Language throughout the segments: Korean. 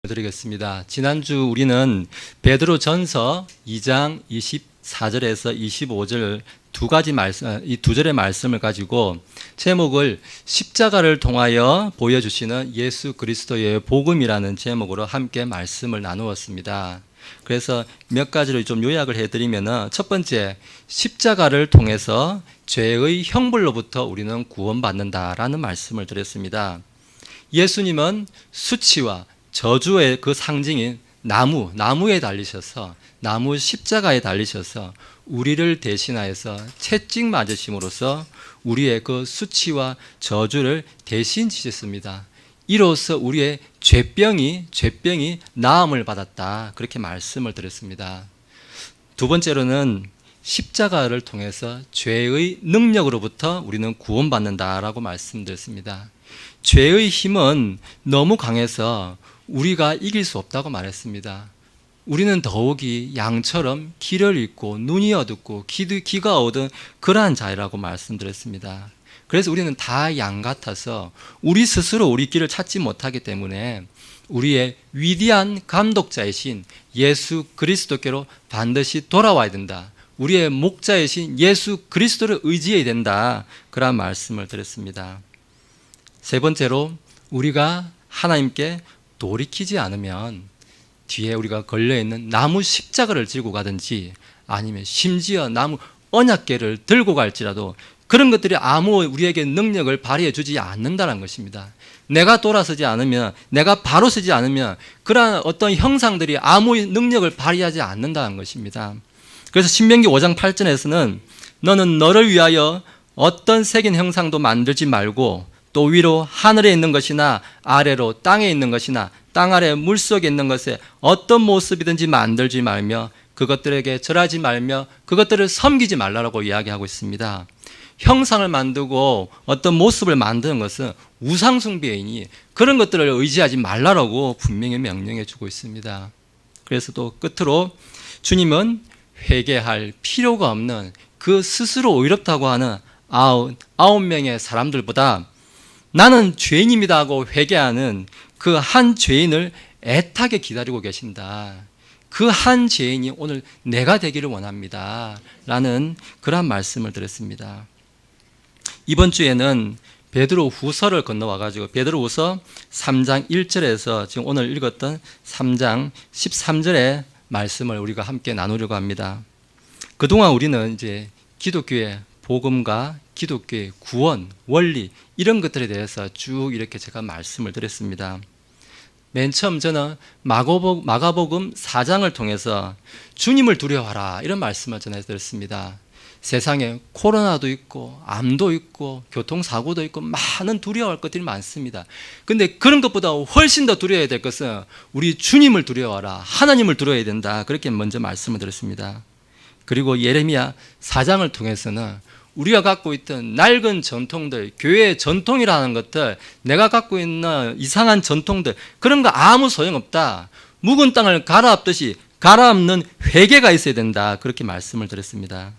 드리겠습니다. 지난주 우리는 베드로전서 2장 24절에서 25절 두 가지 말씀, 이 두 절의 말씀을 가지고 제목을 십자가를 통하여 보여주시는 예수 그리스도의 복음이라는 제목으로 함께 말씀을 나누었습니다. 그래서 몇 가지를 좀 요약을 해드리면, 첫 번째, 십자가를 통해서 죄의 형벌로부터 우리는 구원받는다라는 말씀을 드렸습니다. 예수님은 수치와 저주의 그 상징인 나무에 달리셔서, 나무 십자가에 달리셔서 우리를 대신하여서 채찍 맞으심으로써 우리의 그 수치와 저주를 대신 지셨습니다. 이로써 우리의 죄병이 나음을 받았다, 그렇게 말씀을 드렸습니다. 두 번째로는 십자가를 통해서 죄의 능력으로부터 우리는 구원받는다라고 말씀드렸습니다. 죄의 힘은 너무 강해서 우리가 이길 수 없다고 말했습니다. 우리는 더욱이 양처럼 길을 잃고 눈이 어둡고 귀가 어두운 그러한 자라고 말씀드렸습니다. 그래서 우리는 다 양 같아서 우리 스스로 우리 길을 찾지 못하기 때문에 우리의 위대한 감독자이신 예수 그리스도께로 반드시 돌아와야 된다. 우리의 목자이신 예수 그리스도를 의지해야 된다. 그런 말씀을 드렸습니다. 세 번째로, 우리가 하나님께 돌이키지 않으면 뒤에 우리가 걸려있는 나무 십자가를 들고 가든지 아니면 심지어 나무 언약궤를 들고 갈지라도 그런 것들이 아무 우리에게 능력을 발휘해 주지 않는다는 것입니다. 내가 돌아서지 않으면, 내가 바로 서지 않으면 그러한 어떤 형상들이 아무 능력을 발휘하지 않는다는 것입니다. 그래서 신명기 5장 8절에서는 너는 너를 위하여 어떤 새긴 형상도 만들지 말고 또 위로 하늘에 있는 것이나 아래로 땅에 있는 것이나 땅 아래 물속에 있는 것에 어떤 모습이든지 만들지 말며 그것들에게 절하지 말며 그것들을 섬기지 말라고 이야기하고 있습니다. 형상을 만들고 어떤 모습을 만드는 것은 우상숭배이니 그런 것들을 의지하지 말라고 분명히 명령해 주고 있습니다. 그래서 또 끝으로 주님은 회개할 필요가 없는 그 스스로 의롭다고 하는 9명의 사람들보다 나는 죄인입니다 하고 회개하는 그 한 죄인을 애타게 기다리고 계신다. 그 한 죄인이 오늘 내가 되기를 원합니다 라는 그런 말씀을 드렸습니다. 이번 주에는 베드로 후서를 건너와가지고 베드로 후서 3장 1절에서 지금 오늘 읽었던 3장 13절의 말씀을 우리가 함께 나누려고 합니다. 그동안 우리는 이제 기독교의 복음과 기독교의 구원, 원리 이런 것들에 대해서 쭉 이렇게 제가 말씀을 드렸습니다. 맨 처음 저는 마가복음 4장을 통해서 주님을 두려워하라 이런 말씀을 전해드렸습니다. 세상에 코로나도 있고 암도 있고 교통사고도 있고 많은 두려워할 것들이 많습니다. 그런데 그런 것보다 훨씬 더 두려워해야 될 것은 우리 주님을 두려워하라, 하나님을 두려워해야 된다, 그렇게 먼저 말씀을 드렸습니다. 그리고 예레미야 4장을 통해서는 우리가 갖고 있던 낡은 전통들, 교회의 전통이라는 것들, 내가 갖고 있는 이상한 전통들, 그런 거 아무 소용없다. 묵은 땅을 갈아엎듯이 갈아엎는 회개가 있어야 된다, 그렇게 말씀을 드렸습니다.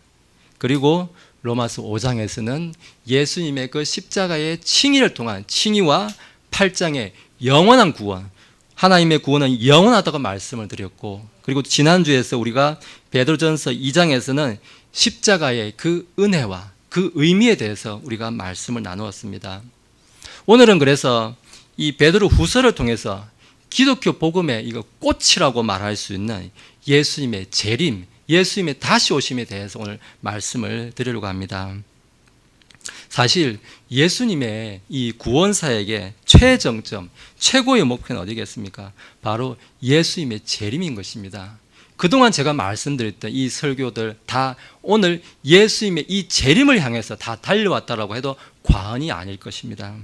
그리고 로마서 5장에서는 예수님의 그 십자가의 칭의를 통한 칭의와 8장의 영원한 구원, 하나님의 구원은 영원하다고 말씀을 드렸고, 그리고 지난주에서 우리가 베드로전서 2장에서는 십자가의 그 은혜와 그 의미에 대해서 우리가 말씀을 나누었습니다. 오늘은 그래서 이 베드로 후서를 통해서 기독교 복음의 이거 꽃이라고 말할 수 있는 예수님의 재림, 예수님의 다시 오심에 대해서 오늘 말씀을 드리려고 합니다. 사실 예수님의 이 구원사역의 최정점, 최고의 목표는 어디겠습니까? 바로 예수님의 재림인 것입니다. 그동안 제가 말씀드렸던 이 설교들 다 오늘 예수님의 이 재림을 향해서 다 달려왔다라고 해도 과언이 아닐 것입니다.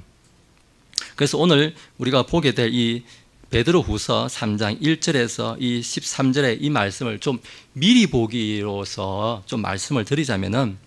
그래서 오늘 우리가 보게 될 이 베드로후서 3장 1절에서 이 13절의 이 말씀을 좀 미리 보기로서 좀 말씀을 드리자면은,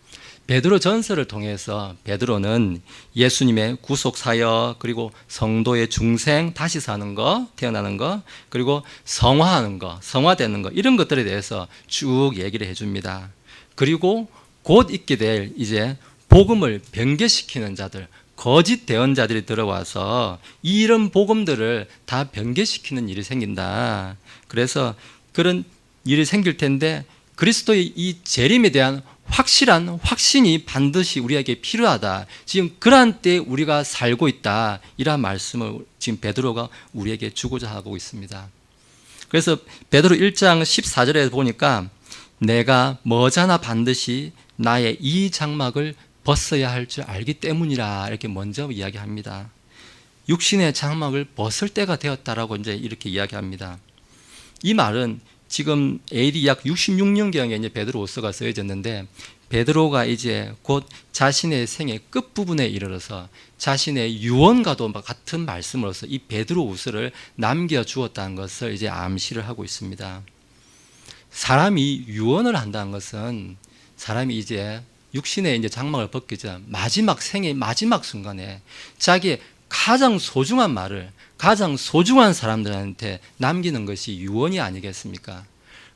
베드로 전서를 통해서 베드로는 예수님의 구속 사역, 그리고 성도의 중생, 다시 사는 거, 태어나는 거, 그리고 성화하는 거, 성화되는 거, 이런 것들에 대해서 쭉 얘기를 해줍니다. 그리고 곧 있게 될 이제 복음을 변개시키는 자들, 거짓 대언자들이 들어와서 이런 복음들을 다 변개시키는 일이 생긴다. 그래서 그런 일이 생길 텐데 그리스도의 이 재림에 대한 확실한 확신이 반드시 우리에게 필요하다. 지금 그러한 때에 우리가 살고 있다. 이러한 말씀을 지금 베드로가 우리에게 주고자 하고 있습니다. 그래서 베드로 1장 14절에 보니까 내가 머지않아 반드시 나의 이 장막을 벗어야 할 줄 알기 때문이라 이렇게 먼저 이야기합니다. 육신의 장막을 벗을 때가 되었다라고 이제 이렇게 이야기합니다. 이 말은 지금 AD 약 66년경에 이제 베드로후서가 쓰여졌는데 베드로가 이제 곧 자신의 생의 끝부분에 이르러서 자신의 유언과도 같은 말씀으로서 이 베드로후서를 남겨주었다는 것을 이제 암시를 하고 있습니다. 사람이 유언을 한다는 것은 사람이 이제 육신의 이제 장막을 벗기 전 마지막 생의 마지막 순간에 자기의 가장 소중한 말을 가장 소중한 사람들한테 남기는 것이 유언이 아니겠습니까?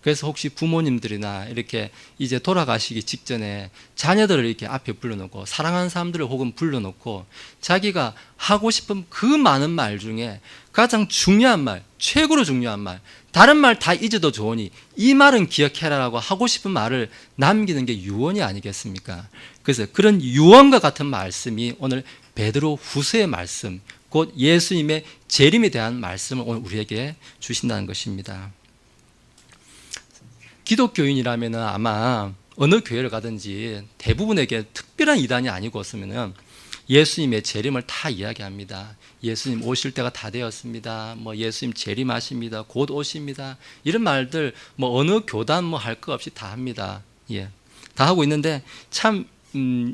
그래서 혹시 부모님들이나 이렇게 이제 돌아가시기 직전에 자녀들을 이렇게 앞에 불러놓고 사랑하는 사람들을 혹은 불러놓고 자기가 하고 싶은 그 많은 말 중에 가장 중요한 말, 최고로 중요한 말, 다른 말 다 잊어도 좋으니 이 말은 기억해라라고 하고 싶은 말을 남기는 게 유언이 아니겠습니까? 그래서 그런 유언과 같은 말씀이 오늘 베드로 후서의 말씀, 곧 예수님의 재림에 대한 말씀을 오늘 우리에게 주신다는 것입니다. 기독교인이라면 아마 어느 교회를 가든지 대부분에게 특별한 이단이 아니고서면 예수님의 재림을 다 이야기합니다. 예수님 오실 때가 다 되었습니다. 뭐 예수님 재림하십니다. 곧 오십니다. 이런 말들 뭐 어느 교단 뭐 할 거 없이 다 합니다. 예, 다 하고 있는데 참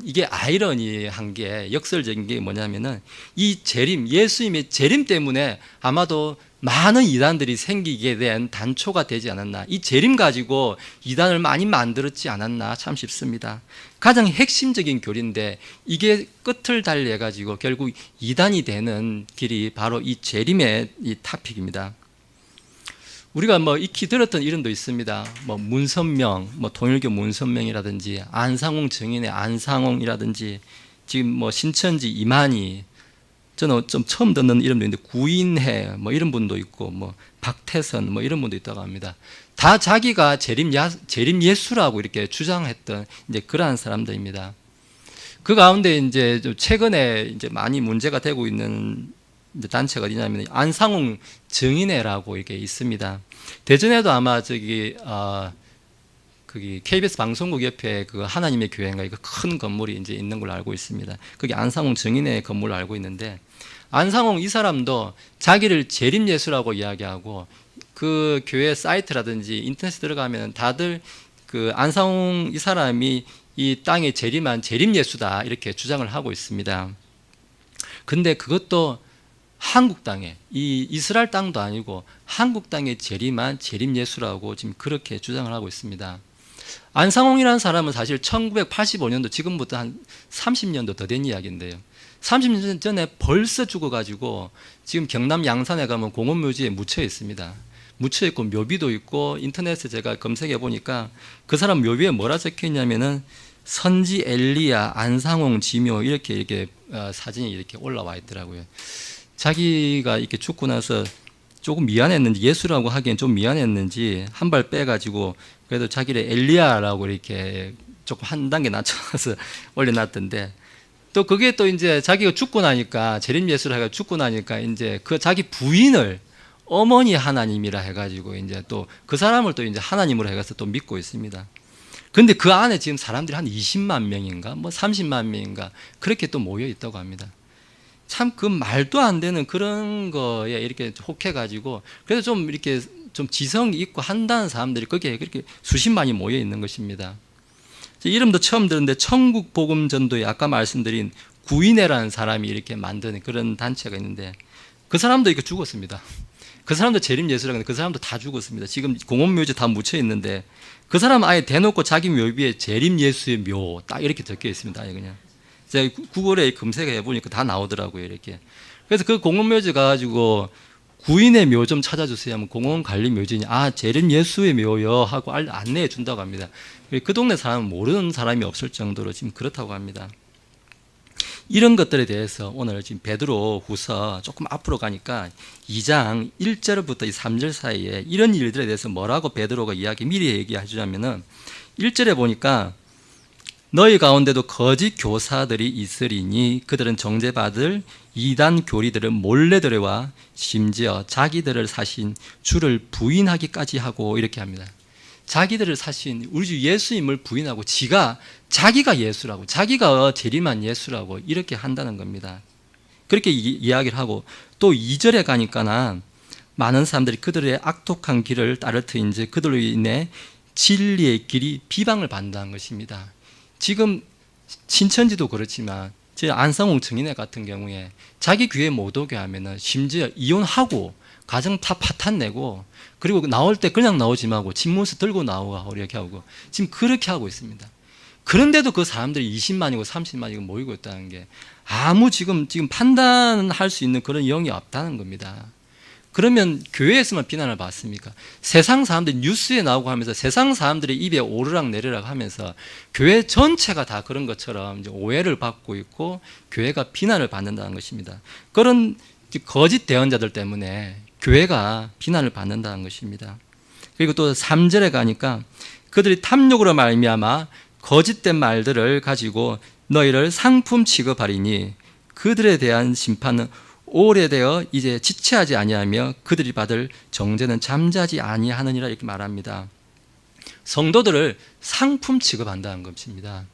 이게 아이러니한 게 역설적인 게 뭐냐면은 이 재림, 예수님의 재림 때문에 아마도 많은 이단들이 생기게 된 단초가 되지 않았나. 이 재림 가지고 이단을 많이 만들었지 않았나 참 싶습니다. 가장 핵심적인 교리인데 이게 끝을 달리해 가지고 결국 이단이 되는 길이 바로 이 재림의 이 토픽입니다. 우리가 뭐 익히 들었던 이름도 있습니다. 뭐 문선명, 뭐 통일교 문선명이라든지 안상홍 증인의 안상홍이라든지 지금 뭐 신천지 이만희, 저는 좀 처음 듣는 이름도 있는데 구인혜 뭐 이런 분도 있고 뭐 박태선 뭐 이런 분도 있다고 합니다. 다 자기가 재림 예수라고 이렇게 주장했던 이제 그러한 사람들입니다. 그 가운데 이제 최근에 이제 많이 문제가 되고 있는 단체가 어디냐면 안상홍 증인회라고 이렇게 있습니다. 대전에도 아마 저기 KBS 방송국 옆에 그 하나님의 교회인가 그 큰 건물이 이제 있는 걸로 알고 있습니다. 그게 안상홍 증인회 건물로 알고 있는데 안상홍 이 사람도 자기를 재림 예수라고 이야기하고 그 교회 사이트라든지 인터넷에 들어가면 다들 그 안상홍 이 사람이 이 땅에 재림한 재림 예수다 이렇게 주장을 하고 있습니다. 근데 그것도 한국 땅에 이 이스라엘 땅도 아니고 한국 땅에 재림한 재림 예수라고 지금 그렇게 주장을 하고 있습니다. 안상홍이라는 사람은 사실 1985년도 지금부터 한 30년도 더 된 이야기인데요. 30년 전에 벌써 죽어가지고 지금 경남 양산에 가면 공원묘지에 묻혀 있습니다. 묻혀 있고 묘비도 있고 인터넷에 제가 검색해 보니까 그 사람 묘비에 뭐라 적혀 있냐면은 선지 엘리야 안상홍 지묘 이렇게 사진이 이렇게 올라와 있더라고요. 자기가 이렇게 죽고 나서 조금 미안했는지 예수라고 하기엔 좀 미안했는지 한 발 빼가지고 그래도 자기를 엘리야라고 이렇게 조금 한 단계 낮춰서 올려놨던데 또 그게 또 이제 자기가 죽고 나니까 재림 예수를 해가 죽고 나니까 이제 그 자기 부인을 어머니 하나님이라 해가지고 이제 또 그 사람을 또 이제 하나님으로 해가서 또 믿고 있습니다. 근데 그 안에 지금 사람들이 한 20만 명인가 뭐 30만 명인가 그렇게 또 모여 있다고 합니다. 참 그 말도 안 되는 그런 거에 이렇게 혹해가지고 그래서 좀 이렇게 좀 지성이 있고 한다는 사람들이 거기에 그렇게 수십만이 모여 있는 것입니다. 이름도 처음 들었는데 천국복음전도에 아까 말씀드린 구인회라는 사람이 이렇게 만드는 그런 단체가 있는데 그 사람도 이렇게 죽었습니다. 그 사람도 재림 예수라고 하는데 그 사람도 다 죽었습니다. 지금 공원묘지 다 묻혀 있는데 그 사람은 아예 대놓고 자기 묘비에 재림 예수의 묘 딱 이렇게 적혀 있습니다. 아예 그냥. 제가 구글에 검색해 보니까 다 나오더라고요, 이렇게. 그래서 그 공원묘지 가가지고 구인의 묘 좀 찾아주세요 하면 공원 관리 묘지니 재림 예수의 묘요 하고 안내해 준다고 합니다. 그 동네 사람은 모르는 사람이 없을 정도로 지금 그렇다고 합니다. 이런 것들에 대해서 오늘 지금 베드로 후서 조금 앞으로 가니까 2장 1절부터 3절 사이에 이런 일들에 대해서 뭐라고 베드로가 미리 얘기해 주냐면은 1절에 보니까 너희 가운데도 거짓 교사들이 있으리니 그들은 정죄받을 이단 교리들을 몰래 들여와 심지어 자기들을 사신 주를 부인하기까지 하고 이렇게 합니다. 자기들을 사신 우리 주 예수님을 부인하고 자기가 예수라고, 자기가 재림한 예수라고 이렇게 한다는 겁니다. 그렇게 이야기를 하고 또 2절에 가니까 많은 사람들이 그들의 악독한 길을 따를 터인지 그들로 인해 진리의 길이 비방을 받는다는 것입니다. 지금 신천지도 그렇지만 제 안상홍 증인회 같은 경우에 자기 교회 못 오게 하면은 심지어 이혼하고 가정 다 파탄 내고 그리고 나올 때 그냥 나오지 말고 집문서 들고 나오고 이렇게 하고 지금 그렇게 하고 있습니다. 그런데도 그 사람들이 20만이고 30만이고 모이고 있다는 게 아무 지금 판단할 수 있는 그런 영이 없다는 겁니다. 그러면 교회에서만 비난을 받습니까? 세상 사람들이 뉴스에 나오고 하면서 세상 사람들의 입에 오르락 내리락 하면서 교회 전체가 다 그런 것처럼 이제 오해를 받고 있고 교회가 비난을 받는다는 것입니다. 그런 거짓 대언자들 때문에 교회가 비난을 받는다는 것입니다. 그리고 또 3절에 가니까 그들이 탐욕으로 말미암아 거짓된 말들을 가지고 너희를 상품 취급하리니 그들에 대한 심판은 오래되어 이제 지체하지 아니하며 그들이 받을 정죄는 잠자지 아니하느니라 이렇게 말합니다. 성도들을 상품 취급한다는 것입니다.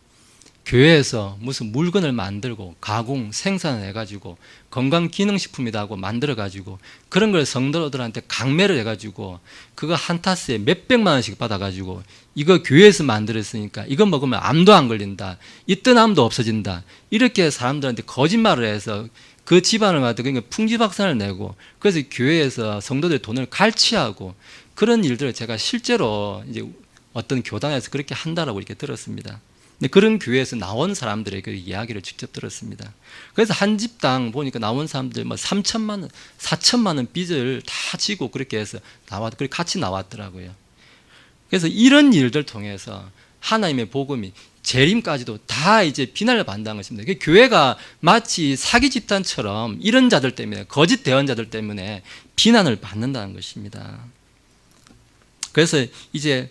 교회에서 무슨 물건을 만들고 가공, 생산해가지고 건강기능식품이라고 만들어가지고 그런 걸 성도들한테 강매를 해가지고 그거 한 타스에 몇백만 원씩 받아가지고 이거 교회에서 만들었으니까 이거 먹으면 암도 안 걸린다, 있던 암도 없어진다, 이렇게 사람들한테 거짓말을 해서 그 집안을 갖다 그러니까 풍지박산을 내고 그래서 교회에서 성도들의 돈을 갈취하고 그런 일들을 제가 실제로 이제 어떤 교단에서 그렇게 한다라고 이렇게 들었습니다. 근데 그런 교회에서 나온 사람들의 그 이야기를 직접 들었습니다. 그래서 한 집당 보니까 나온 사람들 뭐 3천만 원, 4천만 원 빚을 다 지고 그렇게 해서 그렇게 같이 나왔더라고요. 그래서 이런 일들 통해서 하나님의 복음이 재림까지도 다 이제 비난을 받는다는 것입니다. 교회가 마치 사기 집단처럼 이런 자들 때문에 거짓 대언자들 때문에 비난을 받는다는 것입니다. 그래서 이제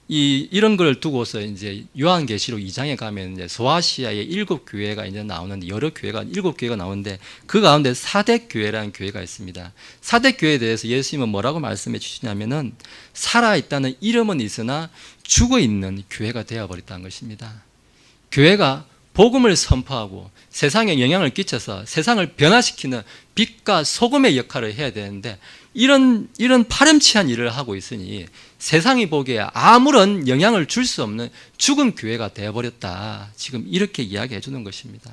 이런 걸 두고서 이제 요한계시록 2장에 가면 이제 소아시아의 7교회가 이제 나오는데 여러 교회가 7교회가 나오는데 그 가운데 사대교회라는 교회가 있습니다. 사대교회에 대해서 예수님은 뭐라고 말씀해 주시냐면은 살아있다는 이름은 있으나 죽어있는 교회가 되어버렸다는 것입니다. 교회가 복음을 선포하고 세상에 영향을 끼쳐서 세상을 변화시키는 빛과 소금의 역할을 해야 되는데 이런 파렴치한 일을 하고 있으니 세상이 보기에 아무런 영향을 줄 수 없는 죽은 교회가 되어버렸다. 지금 이렇게 이야기해 주는 것입니다.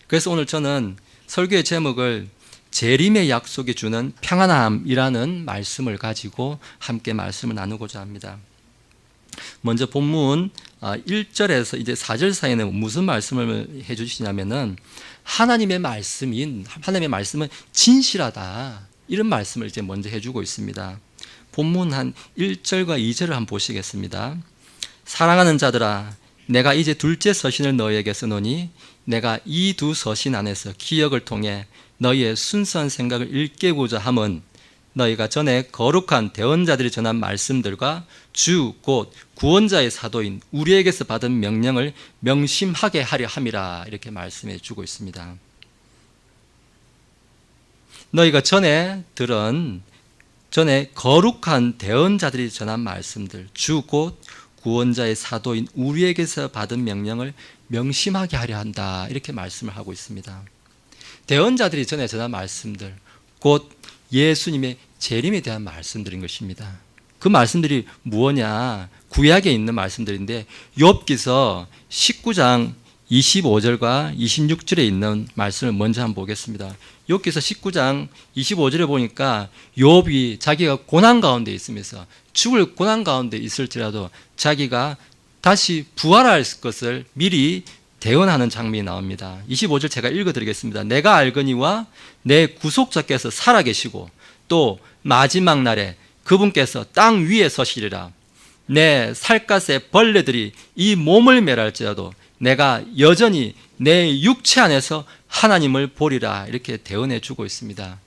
그래서 오늘 저는 설교의 제목을 재림의 약속이 주는 평안함이라는 말씀을 가지고 함께 말씀을 나누고자 합니다. 먼저 본문 1절에서 이제 4절 사이에는 무슨 말씀을 해 주시냐면은 하나님의 말씀은 진실하다. 이런 말씀을 이제 먼저 해주고 있습니다. 본문 한 1절과 2절을 한번 보시겠습니다. 사랑하는 자들아, 내가 이제 둘째 서신을 너희에게 쓰노니 내가 이 두 서신 안에서 기억을 통해 너희의 순수한 생각을 일깨우고자 함은 너희가 전에 거룩한 대언자들이 전한 말씀들과 주 곧 구원자의 사도인 우리에게서 받은 명령을 명심하게 하려 함이라 이렇게 말씀해 주고 있습니다. 너희가 전에 거룩한 대언자들이 전한 말씀들, 주 곧 구원자의 사도인 우리에게서 받은 명령을 명심하게 하려 한다 이렇게 말씀을 하고 있습니다. 대언자들이 전에 전한 말씀들, 곧 예수님의 재림에 대한 말씀들인 것입니다. 그 말씀들이 무엇냐? 구약에 있는 말씀들인데 욥기서 19장 25절과 26절에 있는 말씀을 먼저 한번 보겠습니다. 욥기서 19장 25절에 보니까 욥이 자기가 고난 가운데 있으면서 죽을 고난 가운데 있을지라도 자기가 다시 부활할 것을 미리 대언하는 장면이 나옵니다. 25절 제가 읽어드리겠습니다. 내가 알거니와 내 구속자께서 살아계시고 또 마지막 날에 그분께서 땅 위에 서시리라. 내 살갗의 벌레들이 이 몸을 멸할지라도 내가 여전히 내 육체 안에서 하나님을 보리라 이렇게 대언해 주고 있습니다.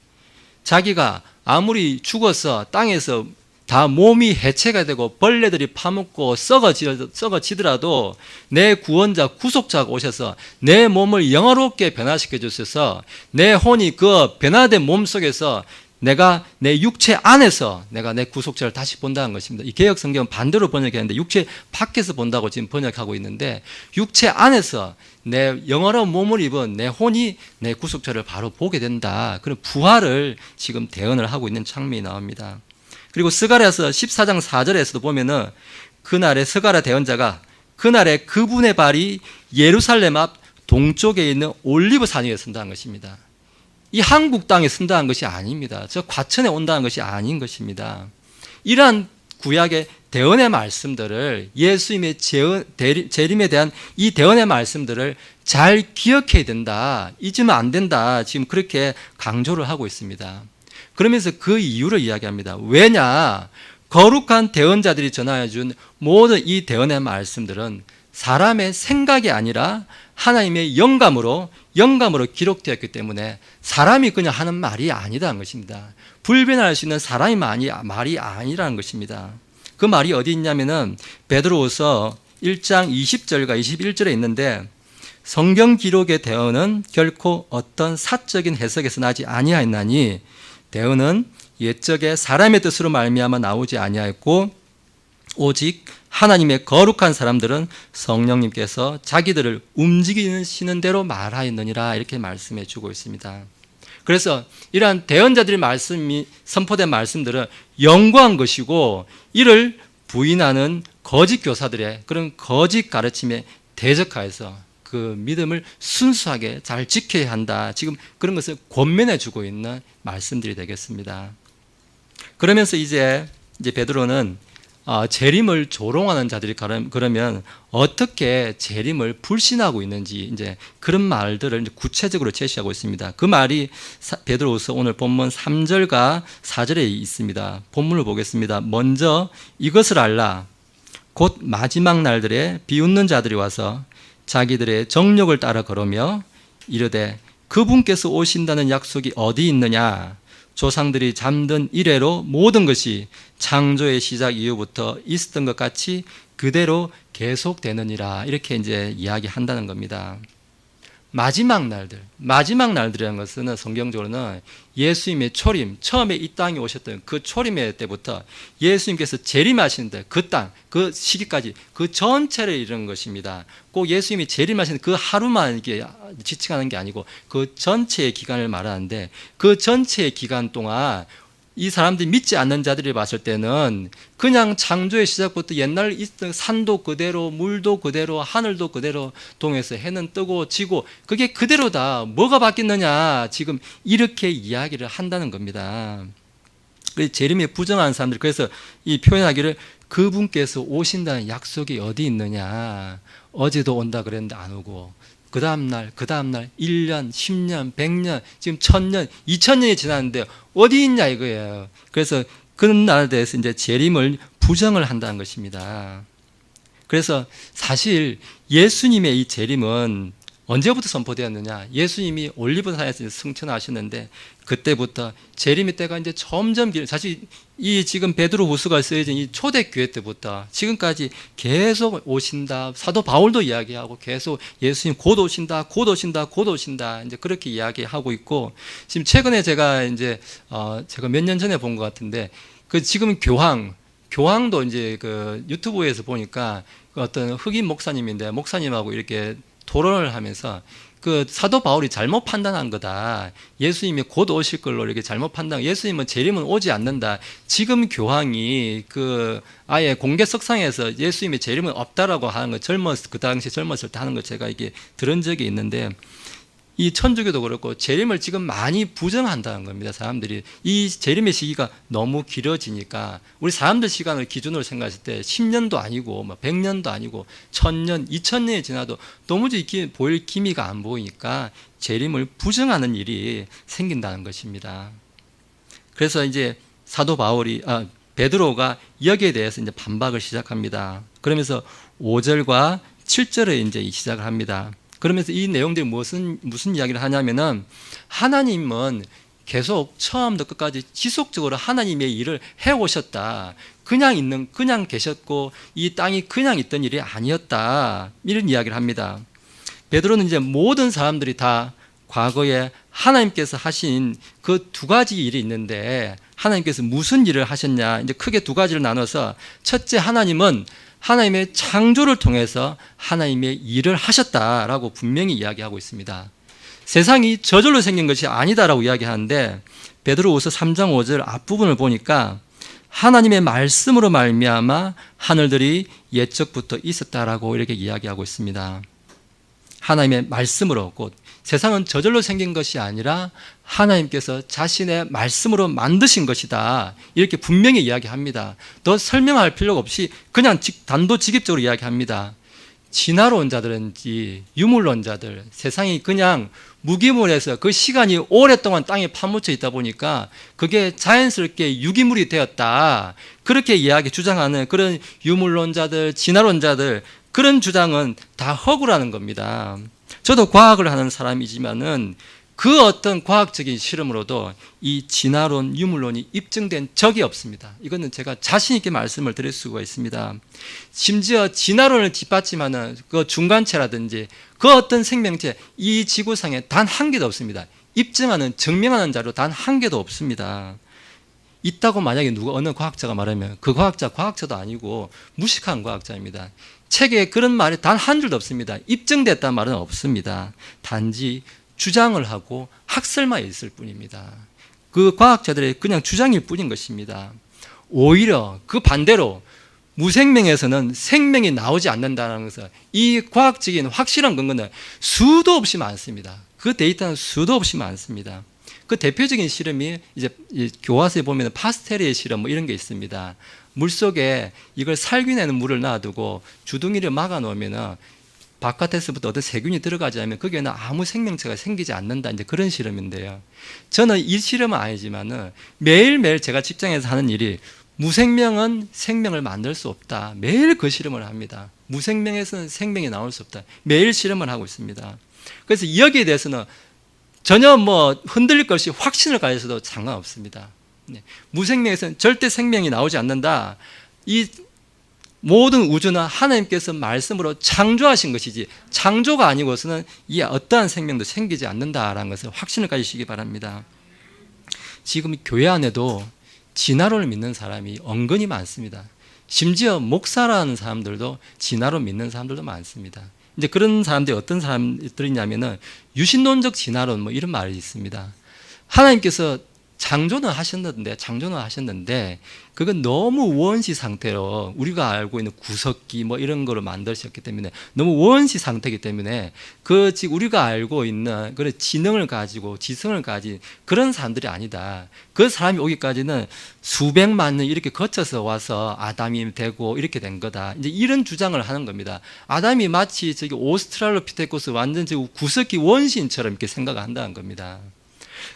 자기가 아무리 죽어서 땅에서 다 몸이 해체가 되고 벌레들이 파먹고 썩어지더라도 내 구원자 구속자가 오셔서 내 몸을 영화롭게 변화시켜 주셔서 내 혼이 그 변화된 몸 속에서 내가 내 육체 안에서 내가 내 구속자를 다시 본다는 것입니다. 이 개역 성경은 반대로 번역했는데 육체 밖에서 본다고 지금 번역하고 있는데 육체 안에서 내 영원한 몸을 입은 내 혼이 내 구속자를 바로 보게 된다. 그런 부활을 지금 대언을 하고 있는 장면이 나옵니다. 그리고 스가랴서 14장 4절에서도 보면은 그날의 스가랴 대언자가 그날에 그분의 발이 예루살렘 앞 동쪽에 있는 올리브 산 위에 선다는 것입니다. 이 한국 땅에 쓴다는 것이 아닙니다. 저 과천에 온다는 것이 아닌 것입니다. 이러한 구약의 대언의 말씀들을 예수님의 재림에 대한 이 대언의 말씀들을 잘 기억해야 된다. 잊으면 안 된다. 지금 그렇게 강조를 하고 있습니다. 그러면서 그 이유를 이야기합니다. 왜냐? 거룩한 대언자들이 전하여 준 모든 이 대언의 말씀들은 사람의 생각이 아니라 하나님의 영감으로 기록되었기 때문에 사람이 그냥 하는 말이 아니다는 것입니다. 불변할 수 있는 사람이 말이 아니라는 것입니다. 그 말이 어디 있냐면은 베드로후서 1장 20절과 21절에 있는데 성경 기록의 대언은 결코 어떤 사적인 해석에서 나지 아니하였나니 대언은 옛적에 사람의 뜻으로 말미암아 나오지 아니하였고 오직 하나님의 거룩한 사람들은 성령님께서 자기들을 움직이시는 대로 말하였느니라 이렇게 말씀해 주고 있습니다. 그래서 이러한 대언자들의 말씀이 선포된 말씀들은 영광한 것이고 이를 부인하는 거짓 교사들의 그런 거짓 가르침에 대적하여서 그 믿음을 순수하게 잘 지켜야 한다. 지금 그런 것을 권면해 주고 있는 말씀들이 되겠습니다. 그러면서 이제 베드로는 재림을 조롱하는 자들이 그러면 어떻게 재림을 불신하고 있는지 이제 그런 말들을 이제 구체적으로 제시하고 있습니다. 그 말이 베드로후서 오늘 본문 3절과 4절에 있습니다. 본문을 보겠습니다. 먼저 이것을 알라. 곧 마지막 날들에 비웃는 자들이 와서 자기들의 정욕을 따라 걸으며 이르되 그분께서 오신다는 약속이 어디 있느냐? 조상들이 잠든 이래로 모든 것이 창조의 시작 이후부터 있었던 것 같이 그대로 계속되느니라 이렇게 이제 이야기한다는 겁니다. 마지막 날들이라는 것은 성경적으로는 예수님의 초림, 처음에 이 땅에 오셨던 그 초림의 때부터 예수님께서 재림하시는데 그 땅, 그 시기까지 그 전체를 이루는 것입니다. 꼭 예수님이 재림하시는 그 하루만 이게 지칭하는 게 아니고 그 전체의 기간을 말하는데 그 전체의 기간 동안 이 사람들이 믿지 않는 자들이 봤을 때는 그냥 창조의 시작부터 옛날 있던 산도 그대로 물도 그대로 하늘도 그대로 동해서 해는 뜨고 지고 그게 그대로다. 뭐가 바뀌었느냐. 지금 이렇게 이야기를 한다는 겁니다. 재림에 부정하는 사람들 그래서 이 표현하기를 그분께서 오신다는 약속이 어디 있느냐. 어제도 온다 그랬는데 안 오고 그 다음날 1년, 10년, 100년, 지금 1000년, 2000년이 지났는데 어디 있냐 이거예요. 그래서 그 날에 대해서 이제 재림을 부정을 한다는 것입니다. 그래서 사실 예수님의 이 재림은 언제부터 선포되었느냐? 예수님이 올리브산에서 승천하셨는데 그때부터 재림의 때가 이제 점점 사실 이 지금 베드로후서가 쓰여진 이 초대교회 때부터 지금까지 계속 오신다. 사도 바울도 이야기하고 계속 예수님 곧 오신다, 곧 오신다, 곧 오신다. 이제 그렇게 이야기하고 있고 지금 최근에 제가 몇 년 전에 본 것 같은데 그 지금 교황도 이제 그 유튜브에서 보니까 어떤 흑인 목사님인데 목사님하고 이렇게 토론을 하면서 그 사도 바울이 잘못 판단한 거다. 예수님이 곧 오실 걸로 이렇게 잘못 판단. 예수님은 재림은 오지 않는다. 지금 교황이 그 아예 공개석상에서 예수님의 재림은 없다라고 하는 거 그 당시 젊었을 때 하는 거 제가 이게 들은 적이 있는데 이 천주교도 그렇고 재림을 지금 많이 부정한다는 겁니다. 사람들이 이 재림의 시기가 너무 길어지니까 우리 사람들 시간을 기준으로 생각했을 때 10년도 아니고 100년도 아니고 1000년, 2000년이 지나도 도무지 보일 기미가 안 보이니까 재림을 부정하는 일이 생긴다는 것입니다. 그래서 이제 베드로가 여기에 대해서 이제 반박을 시작합니다. 그러면서 5절과 7절에 이제 시작을 합니다. 그러면서 이 내용들이 무슨 이야기를 하냐면은 하나님은 계속 처음부터 끝까지 지속적으로 하나님의 일을 해오셨다. 그냥 계셨고 이 땅이 그냥 있던 일이 아니었다. 이런 이야기를 합니다. 베드로는 이제 모든 사람들이 다 과거에 하나님께서 하신 그 두 가지 일이 있는데 하나님께서 무슨 일을 하셨냐, 이제 크게 두 가지를 나눠서 첫째, 하나님은 하나님의 창조를 통해서 하나님의 일을 하셨다라고 분명히 이야기하고 있습니다. 세상이 저절로 생긴 것이 아니다라고 이야기하는데 베드로후서 3장 5절 앞부분을 보니까 하나님의 말씀으로 말미암아 하늘들이 옛적부터 있었다라고 이렇게 이야기하고 있습니다. 하나님의 말씀으로, 곧 세상은 저절로 생긴 것이 아니라 하나님께서 자신의 말씀으로 만드신 것이다, 이렇게 분명히 이야기합니다. 더 설명할 필요가 없이 그냥 단도직입적으로 이야기합니다. 진화론자들인지 유물론자들, 세상이 그냥 무기물에서 그 시간이 오랫동안 땅에 파묻혀 있다 보니까 그게 자연스럽게 유기물이 되었다, 그렇게 이야기 주장하는 그런 유물론자들, 진화론자들, 그런 주장은 다 허구라는 겁니다. 저도 과학을 하는 사람이지만은 그 어떤 과학적인 실험으로도 이 진화론, 유물론이 입증된 적이 없습니다. 이거는 제가 자신 있게 말씀을 드릴 수가 있습니다. 심지어 진화론을 뒷받침하는 그 중간체라든지 그 어떤 생명체, 이 지구상에 단 한 개도 없습니다. 입증하는, 증명하는 자료 단 한 개도 없습니다. 있다고 만약에 어느 과학자가 말하면 그 과학자, 과학자도 아니고 무식한 과학자입니다. 책에 그런 말이 단 한 줄도 없습니다. 입증됐다는 말은 없습니다. 단지 주장을 하고 학설만 있을 뿐입니다. 그 과학자들의 그냥 주장일 뿐인 것입니다. 오히려 그 반대로 무생명에서는 생명이 나오지 않는다는 것은, 이 과학적인 확실한 근거는 수도 없이 많습니다. 그 데이터는 수도 없이 많습니다. 그 대표적인 실험이 이제 교과서에 보면 파스텔의 실험 뭐 이런 게 있습니다. 물 속에 이걸 살균하는 물을 놔두고 주둥이를 막아 놓으면은 바깥에서부터 어떤 세균이 들어가지 않으면 거기에는 아무 생명체가 생기지 않는다, 이제 그런 실험인데요. 저는 이 실험은 아니지만은 매일매일 제가 직장에서 하는 일이 무생명은 생명을 만들 수 없다. 매일 그 실험을 합니다. 무생명에서는 생명이 나올 수 없다. 매일 실험을 하고 있습니다. 그래서 여기에 대해서는 전혀 흔들릴 것이 확신을 가져서도 상관없습니다. 무생명에서는 절대 생명이 나오지 않는다. 이 모든 우주는 하나님께서 말씀으로 창조하신 것이지 창조가 아니고서는 이 어떠한 생명도 생기지 않는다라는 것을 확신을 가지시기 바랍니다. 지금 교회 안에도 진화론을 믿는 사람이 은근히 많습니다. 심지어 목사라는 사람들도 진화론 믿는 사람들도 많습니다. 이제 그런 사람들이 어떤 사람들이냐면은 유신론적 진화론 뭐 이런 말이 있습니다. 하나님께서 창조는 하셨는데 그건 너무 원시 상태로 우리가 알고 있는 구석기 뭐 이런 거로 만드셨기 때문에 너무 원시 상태이기 때문에 그 지금 우리가 알고 있는 그런 지능을 가지고 지성을 가진 그런 사람들이 아니다. 그 사람이 오기까지는 수백만 년 이렇게 거쳐서 와서 아담이 되고 이렇게 된 거다. 이제 이런 주장을 하는 겁니다. 아담이 마치 저기 오스트랄로피테쿠스 완전 구석기 원시인처럼 이렇게 생각을 한다는 겁니다.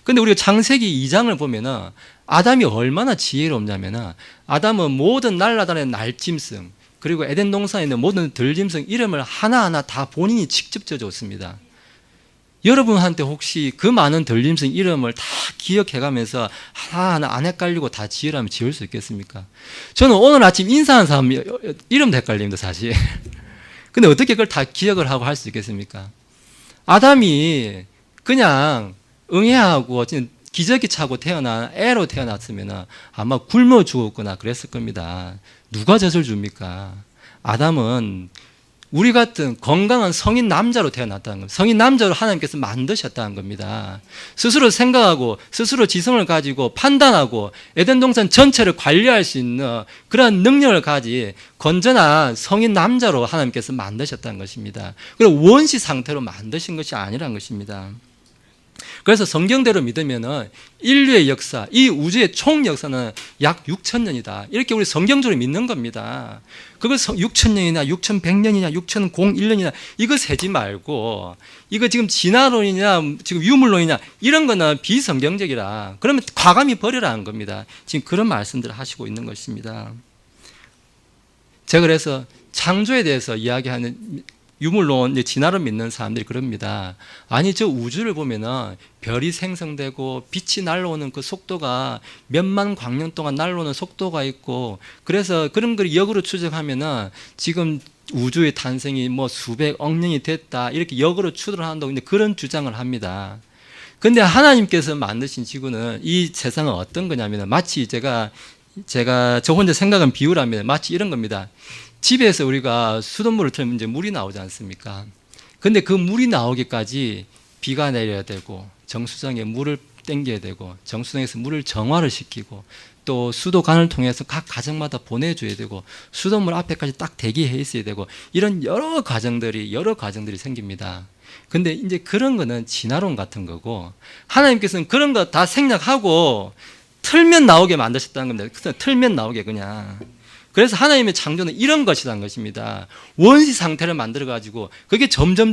근데 우리가 창세기 2장을 보면은 아담이 얼마나 지혜롭냐면은 아담은 모든 날아다니는 날짐승 그리고 에덴 동산에 있는 모든 들짐승 이름을 하나하나 다 본인이 직접 지어줬습니다. 여러분한테 혹시 그 많은 들짐승 이름을 다 기억해가면서 하나하나 안 헷갈리고 다 지으라면 지을 수 있겠습니까? 저는 오늘 아침 인사한 사람 이름도 헷갈립니다, 사실. 근데 어떻게 그걸 다 기억을 하고 할 수 있겠습니까? 아담이 그냥 응애하고 기저귀 차고 태어난 애로 태어났으면 아마 굶어 죽었거나 그랬을 겁니다. 누가 젖을 줍니까? 아담은 우리 같은 건강한 성인 남자로 태어났다는 겁니다. 성인 남자로 하나님께서 만드셨다는 겁니다. 스스로 생각하고 스스로 지성을 가지고 판단하고 에덴 동산 전체를 관리할 수 있는 그런 능력을 가진 건전한 성인 남자로 하나님께서 만드셨다는 것입니다. 그리고 원시 상태로 만드신 것이 아니라는 것입니다. 그래서 성경대로 믿으면은 인류의 역사, 이 우주의 총 역사는 약 6,000년이다. 이렇게 우리 성경적으로 믿는 겁니다. 그걸 6,000년이나 6,100년이냐 6,001년이나 이거 세지 말고 이거 지금 진화론이냐 지금 유물론이냐 이런 거는 비성경적이라. 그러면 과감히 버리라는 겁니다. 지금 그런 말씀들을 하시고 있는 것입니다. 제가 그래서 창조에 대해서 이야기하는 유물론 이제 진화를 믿는 사람들이 그럽니다. 아니 저 우주를 보면은 별이 생성되고 빛이 날아오는 그 속도가 몇만 광년 동안 날아오는 속도가 있고, 그래서 그런 걸 역으로 추정하면은 지금 우주의 탄생이 뭐 수백억 년이 됐다 이렇게 역으로 추정을 한다고 이제 그런 주장을 합니다. 근데 하나님께서 만드신 지구는, 이 세상은 어떤 거냐면 마치 제가 저 혼자 생각한 비유라면 마치 이런 겁니다. 집에서 우리가 수돗물을 틀면 이제 물이 나오지 않습니까? 근데 그 물이 나오기까지 비가 내려야 되고, 정수장에 물을 땡겨야 되고, 정수장에서 물을 정화를 시키고, 또 수도관을 통해서 각 가정마다 보내줘야 되고, 수돗물 앞에까지 딱 대기해 있어야 되고, 이런 여러 과정들이 생깁니다. 근데 이제 그런 거는 진화론 같은 거고, 하나님께서는 그런 거 다 생략하고 틀면 나오게 만드셨다는 겁니다. 그냥 틀면 나오게 그냥. 그래서 하나님의 창조는 이런 것이라는 것입니다. 원시 상태를 만들어가지고 그게 점점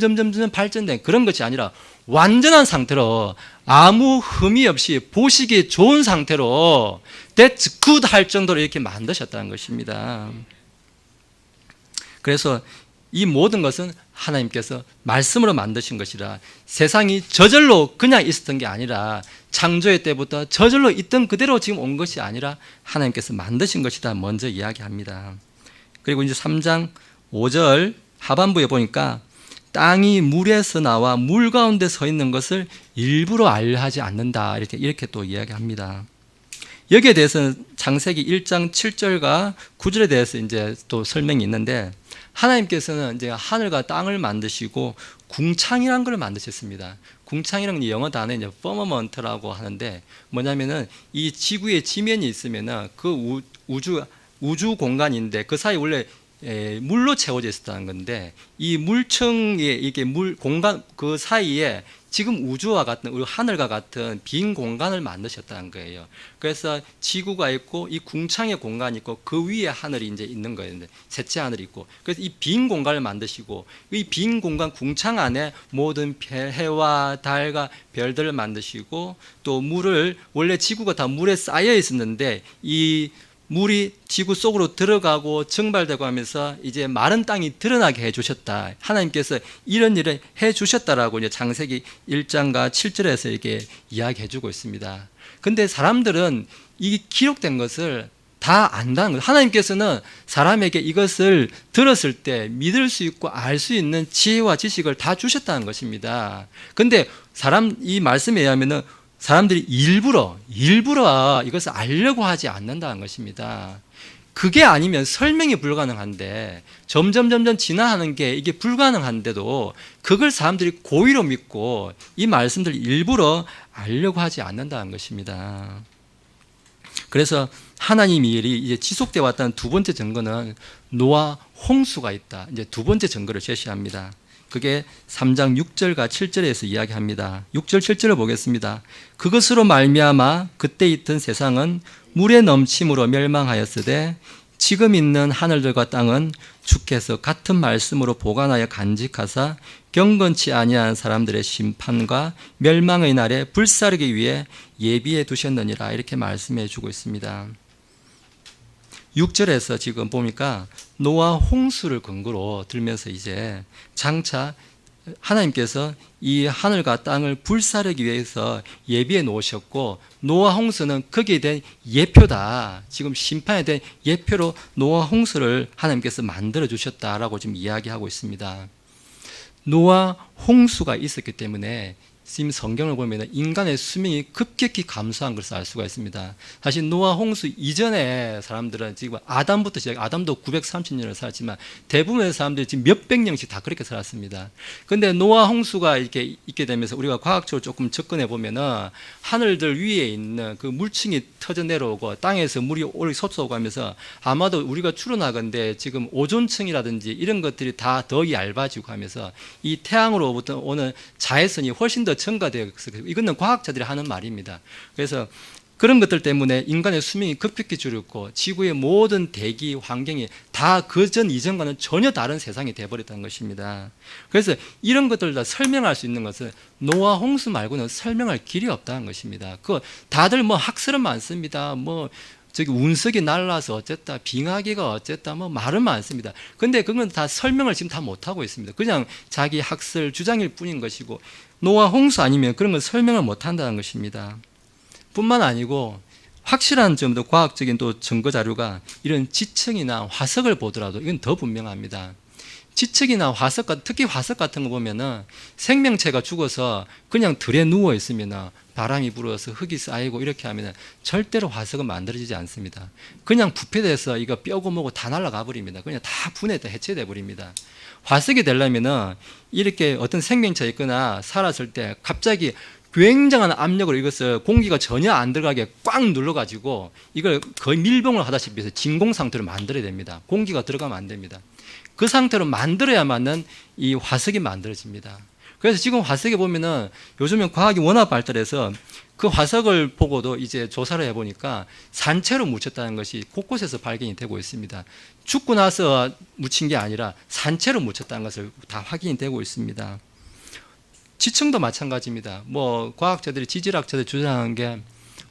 발전된 그런 것이 아니라 완전한 상태로 아무 흠이 없이 보시기에 좋은 상태로 That's good 할 정도로 이렇게 만드셨다는 것입니다. 그래서 이 모든 것은 하나님께서 말씀으로 만드신 것이라, 세상이 저절로 그냥 있었던 게 아니라 창조의 때부터 저절로 있던 그대로 지금 온 것이 아니라 하나님께서 만드신 것이다 먼저 이야기합니다. 그리고 이제 3장 5절 하반부에 보니까 땅이 물에서 나와 물 가운데 서 있는 것을 일부러 알하지 않는다 이렇게 또 이야기합니다. 여기에 대해서는 창세기 1장 7절과 9절에 대해서 이제 또 설명이 있는데, 하나님께서는 이제 하늘과 땅을 만드시고 궁창이라는 걸 만드셨습니다. 궁창이라는 영어 단어 이제 firmament라고 하는데, 뭐냐면은 이 지구의 지면이 있으면은 그 우주 공간인데 그 사이 원래 물로 채워져 있었다는 건데, 이 물층에 이게 물 공간 그 사이에 지금 우주와 같은, 우리 하늘과 같은 빈 공간을 만드셨다는 거예요. 그래서 지구가 있고 이 궁창의 공간이 있고 그 위에 하늘이 이제 있는 거예요. 셋째 하늘이 있고, 그래서 이 빈 공간을 만드시고 이 빈 공간 궁창 안에 모든 해와 달과 별들을 만드시고, 또 물을, 원래 지구가 다 물에 쌓여 있었는데 이 물이 지구 속으로 들어가고 증발되고 하면서 이제 마른 땅이 드러나게 해주셨다. 하나님께서 이런 일을 해주셨다라고 이제 창세기 1장과 7절에서 이렇게 이야기해주고 있습니다. 근데 사람들은 이 기록된 것을 다 안다는 거예요. 하나님께서는 사람에게 이것을 들었을 때 믿을 수 있고 알 수 있는 지혜와 지식을 다 주셨다는 것입니다. 근데 이 말씀에 의하면은 사람들이 일부러 이것을 알려고 하지 않는다는 것입니다. 그게 아니면 설명이 불가능한데, 점점 진화하는 게 이게 불가능한데도 그걸 사람들이 고의로 믿고 이 말씀들을 일부러 알려고 하지 않는다는 것입니다. 그래서 하나님의 일이 이제 지속되어 왔다는 두 번째 증거는 노아 홍수가 있다. 이제 두 번째 증거를 제시합니다. 그게 3장 6절과 7절에서 이야기합니다. 6절 7절을 보겠습니다. 그것으로 말미암아 그때 있던 세상은 물에 넘침으로 멸망하였으되 지금 있는 하늘들과 땅은 주께서 같은 말씀으로 보관하여 간직하사 경건치 아니한 사람들의 심판과 멸망의 날에 불사르기 위해 예비해 두셨느니라 이렇게 말씀해 주고 있습니다. 6절에서 지금 보니까 노아 홍수를 근거로 들면서 이제 장차 하나님께서 이 하늘과 땅을 불사르기 위해서 예비해 놓으셨고, 노아 홍수는 거기에 대한 예표다. 지금 심판에 대한 예표로 노아 홍수를 하나님께서 만들어 주셨다라고 지금 이야기하고 있습니다. 노아 홍수가 있었기 때문에 지금 성경을 보면 인간의 수명이 급격히 감소한 것을 알 수가 있습니다. 사실 노아 홍수 이전에 사람들은 지금 아담부터 시작, 아담도 930년을 살았지만 대부분의 사람들이 지금 몇백 년씩 다 그렇게 살았습니다. 그런데 노아 홍수가 이렇게 있게 되면서 우리가 과학적으로 조금 접근해 보면은 하늘들 위에 있는 그 물층이 터져 내려오고 땅에서 물이 오래 솟아오고 하면서 아마도 우리가 추론하건대 지금 오존층이라든지 이런 것들이 다 더 얇아지고 하면서 이 태양으로부터 오는 자외선이 훨씬 더 증가되어, 이거는 과학자들이 하는 말입니다. 그래서 그런 것들 때문에 인간의 수명이 급격히 줄었고 지구의 모든 대기 환경이 다 그전 이전과는 전혀 다른 세상이 되어버렸다는 것입니다. 그래서 이런 것들을 다 설명할 수 있는 것은 노아 홍수 말고는 설명할 길이 없다는 것입니다. 다들 뭐 학설은 많습니다. 저기 운석이 날라서 어쨌다, 빙하기가 어쨌다, 뭐 말은 많습니다. 근데 그건 다 설명을 지금 다 못하고 있습니다. 그냥 자기 학설 주장일 뿐인 것이고, 노아 홍수 아니면 그런 걸 설명을 못한다는 것입니다. 뿐만 아니고 확실한 점도 과학적인 또 증거 자료가 이런 지층이나 화석을 보더라도 이건 더 분명합니다. 지층이나 화석, 특히 화석 같은 거 보면은 생명체가 죽어서 그냥 들에 누워 있으면 바람이 불어서 흙이 쌓이고 이렇게 하면 절대로 화석은 만들어지지 않습니다. 그냥 부패돼서 이거 뼈고 뭐고 다 날아가 버립니다. 그냥 다 분해돼 해체돼 버립니다. 화석이 되려면은 이렇게 어떤 생명체가 있거나 살았을 때 갑자기 굉장한 압력으로 이것을 공기가 전혀 안 들어가게 꽉 눌러가지고 이걸 거의 밀봉을 하다시피 해서 진공 상태로 만들어야 됩니다. 공기가 들어가면 안 됩니다. 그 상태로 만들어야만은 이 화석이 만들어집니다. 그래서 지금 화석에 보면은 요즘은 과학이 워낙 발달해서 그 화석을 보고도 이제 조사를 해보니까 산채로 묻혔다는 것이 곳곳에서 발견이 되고 있습니다. 죽고 나서 묻힌 게 아니라 산채로 묻혔다는 것을 다 확인이 되고 있습니다. 지층도 마찬가지입니다. 뭐 과학자들이 지질학자들이 주장하는 게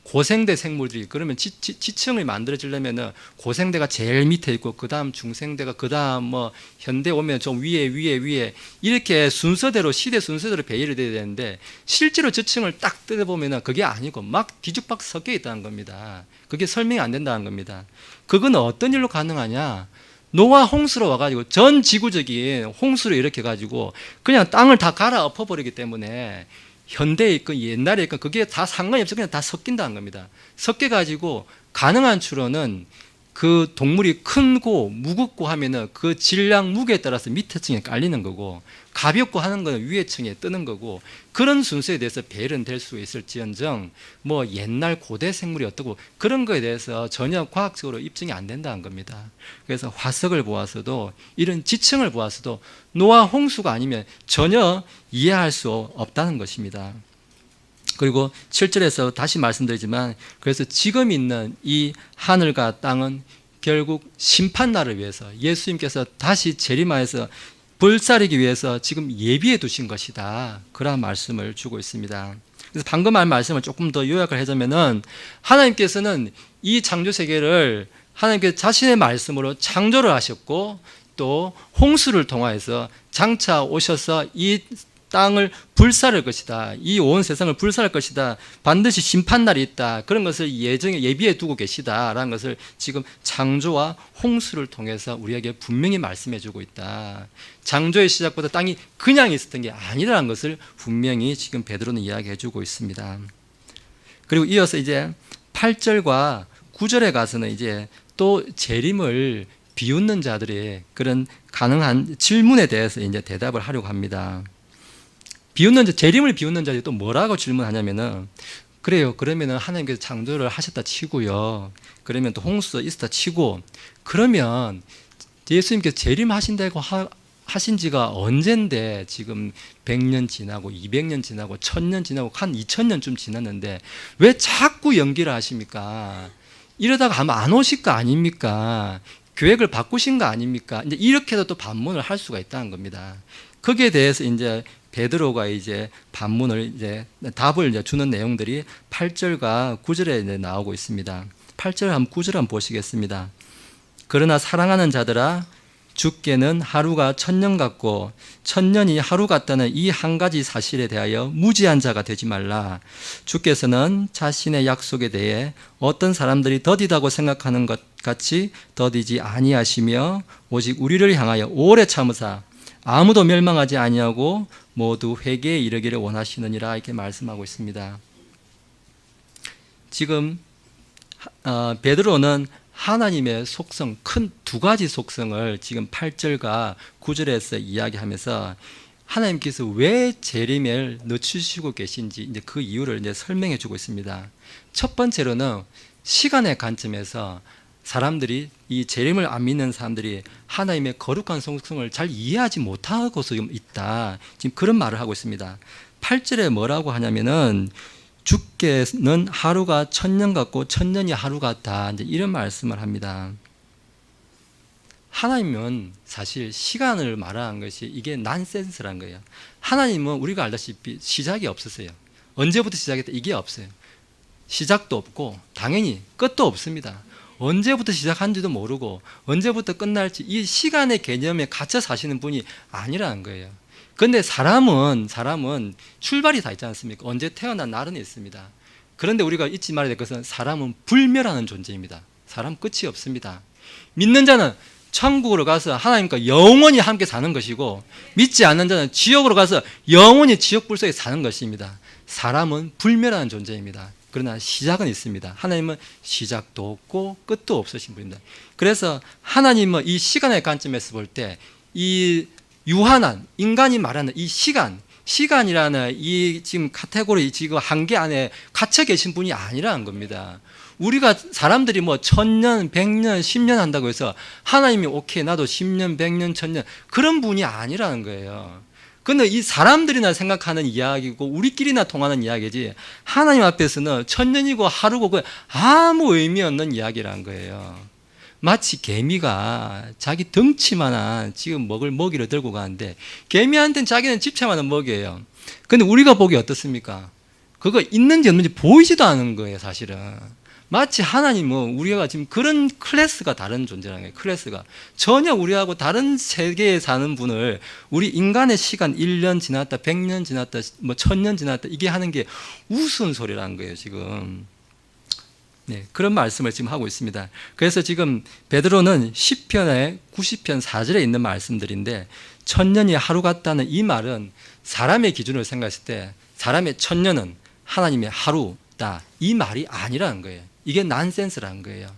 고생대 생물들이 그러면 지층을 만들어지려면은 고생대가 제일 밑에 있고 그 다음 중생대가 그 다음 뭐 현대 오면 좀 위에 이렇게 순서대로 시대 순서대로 배열이 돼야 되는데 실제로 지층을 딱 뜯어보면은 그게 아니고 막 뒤죽박 섞여 있다는 겁니다. 그게 설명이 안 된다는 겁니다. 그건 어떤 일로 가능하냐? 노아 홍수로 와가지고 전 지구적인 홍수를 일으켜가지고 그냥 땅을 다 갈아 엎어버리기 때문에 현대에 있건 옛날에 있건 그게 다 상관이 없어 그냥 다 섞인다는 겁니다. 섞여가지고 가능한 추론은 그 동물이 크고 무겁고 하면은 그 질량 무게에 따라서 밑에 층에 깔리는 거고 가볍고 하는 거는 위에 층에 뜨는 거고 그런 순서에 대해서 배열은 될 수 있을지언정 뭐 옛날 고대 생물이 어떻고 그런 거에 대해서 전혀 과학적으로 입증이 안 된다는 겁니다. 그래서 화석을 보아서도 이런 지층을 보아서도 노아 홍수가 아니면 전혀 이해할 수 없다는 것입니다. 그리고 7절에서 다시 말씀드리지만 그래서 지금 있는 이 하늘과 땅은 결국 심판날을 위해서 예수님께서 다시 재림하여서 불사르기 위해서 지금 예비해 두신 것이다. 그런 말씀을 주고 있습니다. 그래서 방금 한 말씀을 조금 더 요약을 하자면은 하나님께서는 이 창조 세계를 하나님께서 자신의 말씀으로 창조를 하셨고 또 홍수를 통하여서 장차 오셔서 이 땅을 불사를 것이다. 이 온 세상을 불사할 것이다. 반드시 심판날이 있다. 그런 것을 예비해 두고 계시다라는 것을 지금 창조와 홍수를 통해서 우리에게 분명히 말씀해 주고 있다. 창조의 시작보다 땅이 그냥 있었던 게 아니라는 것을 분명히 지금 베드로는 이야기해 주고 있습니다. 그리고 이어서 이제 8절과 9절에 가서는 이제 또 재림을 비웃는 자들의 그런 가능한 질문에 대해서 이제 대답을 하려고 합니다. 재림을 비웃는 자들이 또 뭐라고 질문하냐면은 그래요. 그러면은 하나님께서 창조를 하셨다 치고요. 그러면 또 홍수도 있었다 치고 그러면 예수님께서 재림하신다고 하신 지가 언젠데 지금 100년 지나고 200년 지나고 1000년 지나고 한 2000년쯤 지났는데 왜 자꾸 연기를 하십니까? 이러다가 아마 안 오실 거 아닙니까? 계획을 바꾸신 거 아닙니까? 이제 이렇게도 또 반문을 할 수가 있다는 겁니다. 거기에 대해서 이제 베드로가 이제 반문을 이제 답을 이제 주는 내용들이 8절과 9절에 이제 나오고 있습니다. 8절 9절 한번 보시겠습니다. 그러나 사랑하는 자들아 주께는 하루가 1000년 같고 1000년이 하루 같다는 이 한 가지 사실에 대하여 무지한 자가 되지 말라. 주께서는 자신의 약속에 대해 어떤 사람들이 더디다고 생각하는 것 같이 더디지 아니하시며 오직 우리를 향하여 오래 참으사 아무도 멸망하지 아니하고 모두 회개에 이르기를 원하시느니라 이렇게 말씀하고 있습니다. 지금 베드로는 하나님의 속성, 큰 두 가지 속성을 지금 8절과 9절에서 이야기하면서 하나님께서 왜 재림을 늦추시고 계신지 이제 그 이유를 이제 설명해 주고 있습니다. 첫 번째로는 시간의 관점에서 사람들이 이 재림을 안 믿는 사람들이 하나님의 거룩한 속성을 잘 이해하지 못하고서 있다. 지금 그런 말을 하고 있습니다. 8절에 뭐라고 하냐면은 주께는 하루가 1000년 같고 1000년이 하루 같다. 이제 이런 말씀을 합니다. 하나님은 사실 시간을 말하는 것이 이게 난센스란 거예요. 하나님은 우리가 알다시피 시작이 없으세요. 언제부터 시작했다 이게 없어요. 시작도 없고 당연히 끝도 없습니다. 언제부터 시작한지도 모르고 언제부터 끝날지 이 시간의 개념에 갇혀 사시는 분이 아니라는 거예요. 그런데 사람은 출발이 다 있지 않습니까? 언제 태어난 날은 있습니다. 그런데 우리가 잊지 말아야 될 것은 사람은 불멸하는 존재입니다. 사람 끝이 없습니다. 믿는 자는 천국으로 가서 하나님과 영원히 함께 사는 것이고, 믿지 않는 자는 지옥으로 가서 영원히 지옥불 속에 사는 것입니다. 사람은 불멸하는 존재입니다. 그러나 시작은 있습니다. 하나님은 시작도 없고 끝도 없으신 분입니다. 그래서 하나님은 이 시간의 관점에서 볼 때 이 유한한 인간이 말하는 이 시간이라는 이 지금 카테고리 지금 한계 안에 갇혀 계신 분이 아니라는 겁니다. 우리가 사람들이 뭐 1000년, 100년, 10년 한다고 해서 하나님이 오케이 나도 10년, 100년, 1000년 그런 분이 아니라는 거예요. 근데 이 사람들이나 생각하는 이야기고 우리끼리나 통하는 이야기지 하나님 앞에서는 1000년이고 하루고 그 아무 의미 없는 이야기라는 거예요. 마치 개미가 자기 덩치만한 지금 먹을 먹이를 들고 가는데 개미한테는 자기는 집채만한 먹이에요. 근데 우리가 보기 어떻습니까? 그거 있는지 없는지 보이지도 않은 거예요, 사실은. 마치 하나님은 우리가 지금 그런 클래스가 다른 존재라는 거예요. 클래스가 전혀 우리하고 다른 세계에 사는 분을 우리 인간의 시간 1년 지났다, 100년 지났다, 뭐 1000년 지났다 이게 하는 게 우스운 소리라는 거예요, 지금. 네, 그런 말씀을 지금 하고 있습니다. 그래서 지금 베드로는 시편의 90편 4절에 있는 말씀들인데 1000년이 하루 같다는 이 말은 사람의 기준으로 생각했을 때 사람의 1000년은 하나님의 하루다 이 말이 아니라는 거예요. 이게 난센스라는 거예요.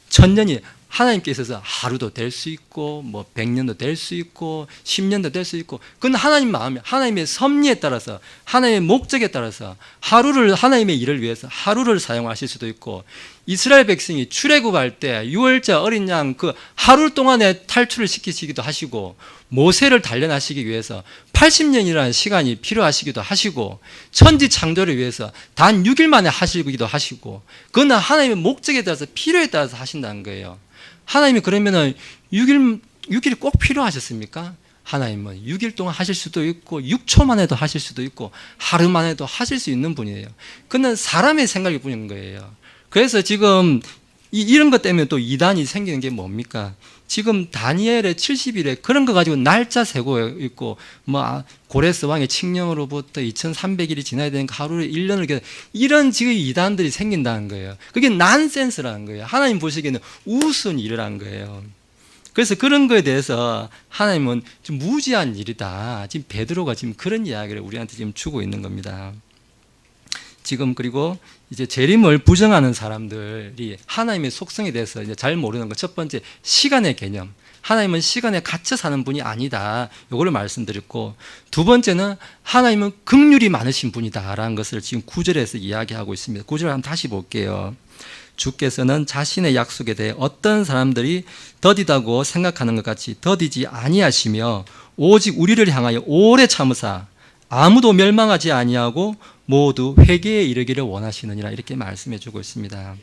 1000년이 하나님께 있어서 하루도 될 수 있고 뭐 100년도 될 수 있고 10년도 될 수 있고 그건 하나님 마음이 하나님의 섭리에 따라서 하나님의 목적에 따라서 하루를 하나님의 일을 위해서 하루를 사용하실 수도 있고 이스라엘 백성이 출애굽할 때 유월절 어린 양 그 하루 동안에 탈출을 시키시기도 하시고 모세를 단련하시기 위해서 80년이라는 시간이 필요하시기도 하시고 천지 창조를 위해서 단 6일 만에 하시기도 하시고 그건 하나님의 목적에 따라서 필요에 따라서 하신다는 거예요. 하나님이 그러면은 6일이 꼭 필요하셨습니까? 하나님은 6일 동안 하실 수도 있고 6초만 해도 하실 수도 있고 하루만 해도 하실 수 있는 분이에요. 그는 사람의 생각일 뿐인 거예요. 그래서 지금 이런 것 때문에 또 이단이 생기는 게 뭡니까? 지금 다니엘의 70일에 그런 거 가지고 날짜 세고 있고 뭐 고레스 왕의 칙령으로부터 2300일이 지나야 되니까 하루에 1년을 이런 지금 이단들이 생긴다는 거예요. 그게 난센스라는 거예요. 하나님 보시기에는 우스운 일이라는 거예요. 그래서 그런 거에 대해서 하나님은 좀 무지한 일이다. 지금 베드로가 지금 그런 이야기를 우리한테 지금 주고 있는 겁니다. 지금 그리고 이제 재림을 부정하는 사람들이 하나님의 속성에 대해서 이제 잘 모르는 것. 첫 번째, 시간의 개념. 하나님은 시간에 갇혀 사는 분이 아니다. 이거를 말씀드렸고, 두 번째는 하나님은 긍휼이 많으신 분이다라는 것을 지금 9절에서 이야기하고 있습니다. 9절 한번 다시 볼게요. 주께서는 자신의 약속에 대해 어떤 사람들이 더디다고 생각하는 것 같이 더디지 아니하시며 오직 우리를 향하여 오래 참으사 아무도 멸망하지 아니하고 모두 회개에 이르기를 원하시느니라 이렇게 말씀해 주고 있습니다.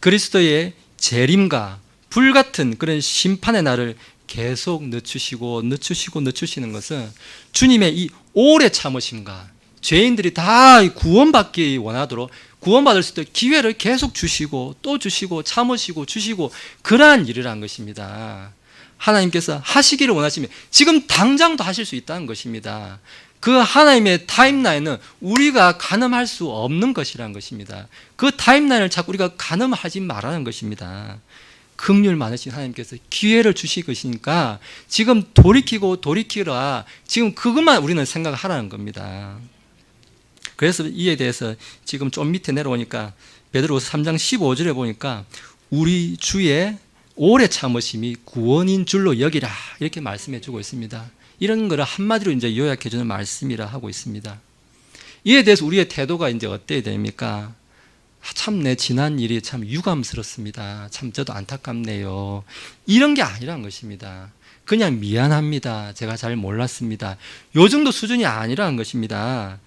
그리스도의 재림과 불같은 그런 심판의 날을 계속 늦추시는 것은 주님의 이 오래 참으심과 죄인들이 다 구원받기 원하도록 구원받을 수 있도록 기회를 계속 주시고 또 주시고 참으시고 주시고 그러한 일을 한 것입니다. 하나님께서 하시기를 원하시면 지금 당장도 하실 수 있다는 것입니다. 그 하나님의 타임라인은 우리가 가늠할 수 없는 것이라는 것입니다. 그 타임라인을 자꾸 우리가 가늠하지 말라는 것입니다. 긍휼 많으신 하나님께서 기회를 주실 것이니까 지금 돌이키라 지금 그것만 우리는 생각하라는 겁니다. 그래서 이에 대해서 지금 좀 밑에 내려오니까 베드로서 3장 15절에 보니까 우리 주의 오래 참으심이 구원인 줄로 여기라 이렇게 말씀해 주고 있습니다. 이런 거를 한마디로 이제 요약해 주는 말씀이라 하고 있습니다. 이에 대해서 우리의 태도가 이제 어때야 됩니까? 참 내 지난 일이 참 유감스럽습니다. 참 저도 안타깝네요. 이런 게 아니라는 것입니다. 그냥 미안합니다. 제가 잘 몰랐습니다. 요 정도 수준이 아니라는 것입니다.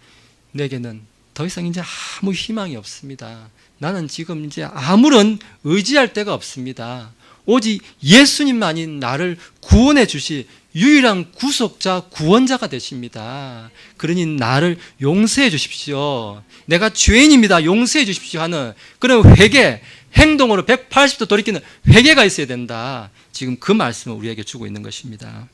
내게는 더 이상 이제 아무 희망이 없습니다. 나는 지금 이제 아무런 의지할 데가 없습니다. 오직 예수님만이 나를 구원해 주시 유일한 구속자, 구원자가 되십니다. 그러니 나를 용서해 주십시오. 내가 죄인입니다. 용서해 주십시오 하는 그런 회개, 행동으로 180도 돌이키는 회개가 있어야 된다. 지금 그 말씀을 우리에게 주고 있는 것입니다.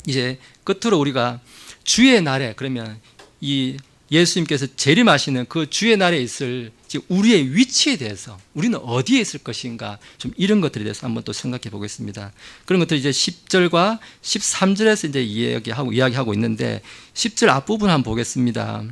이제 끝으로 우리가 주의 날에, 그러면 이 예수님께서 재림하시는 그 주의 날에 있을 우리의 위치에 대해서, 우리는 어디에 있을 것인가, 좀 이런 것들에 대해서 한번 또 생각해 보겠습니다. 그런 것들 이제 10절과 13절에서 이제 이야기하고 있는데, 10절 앞부분 한번 보겠습니다.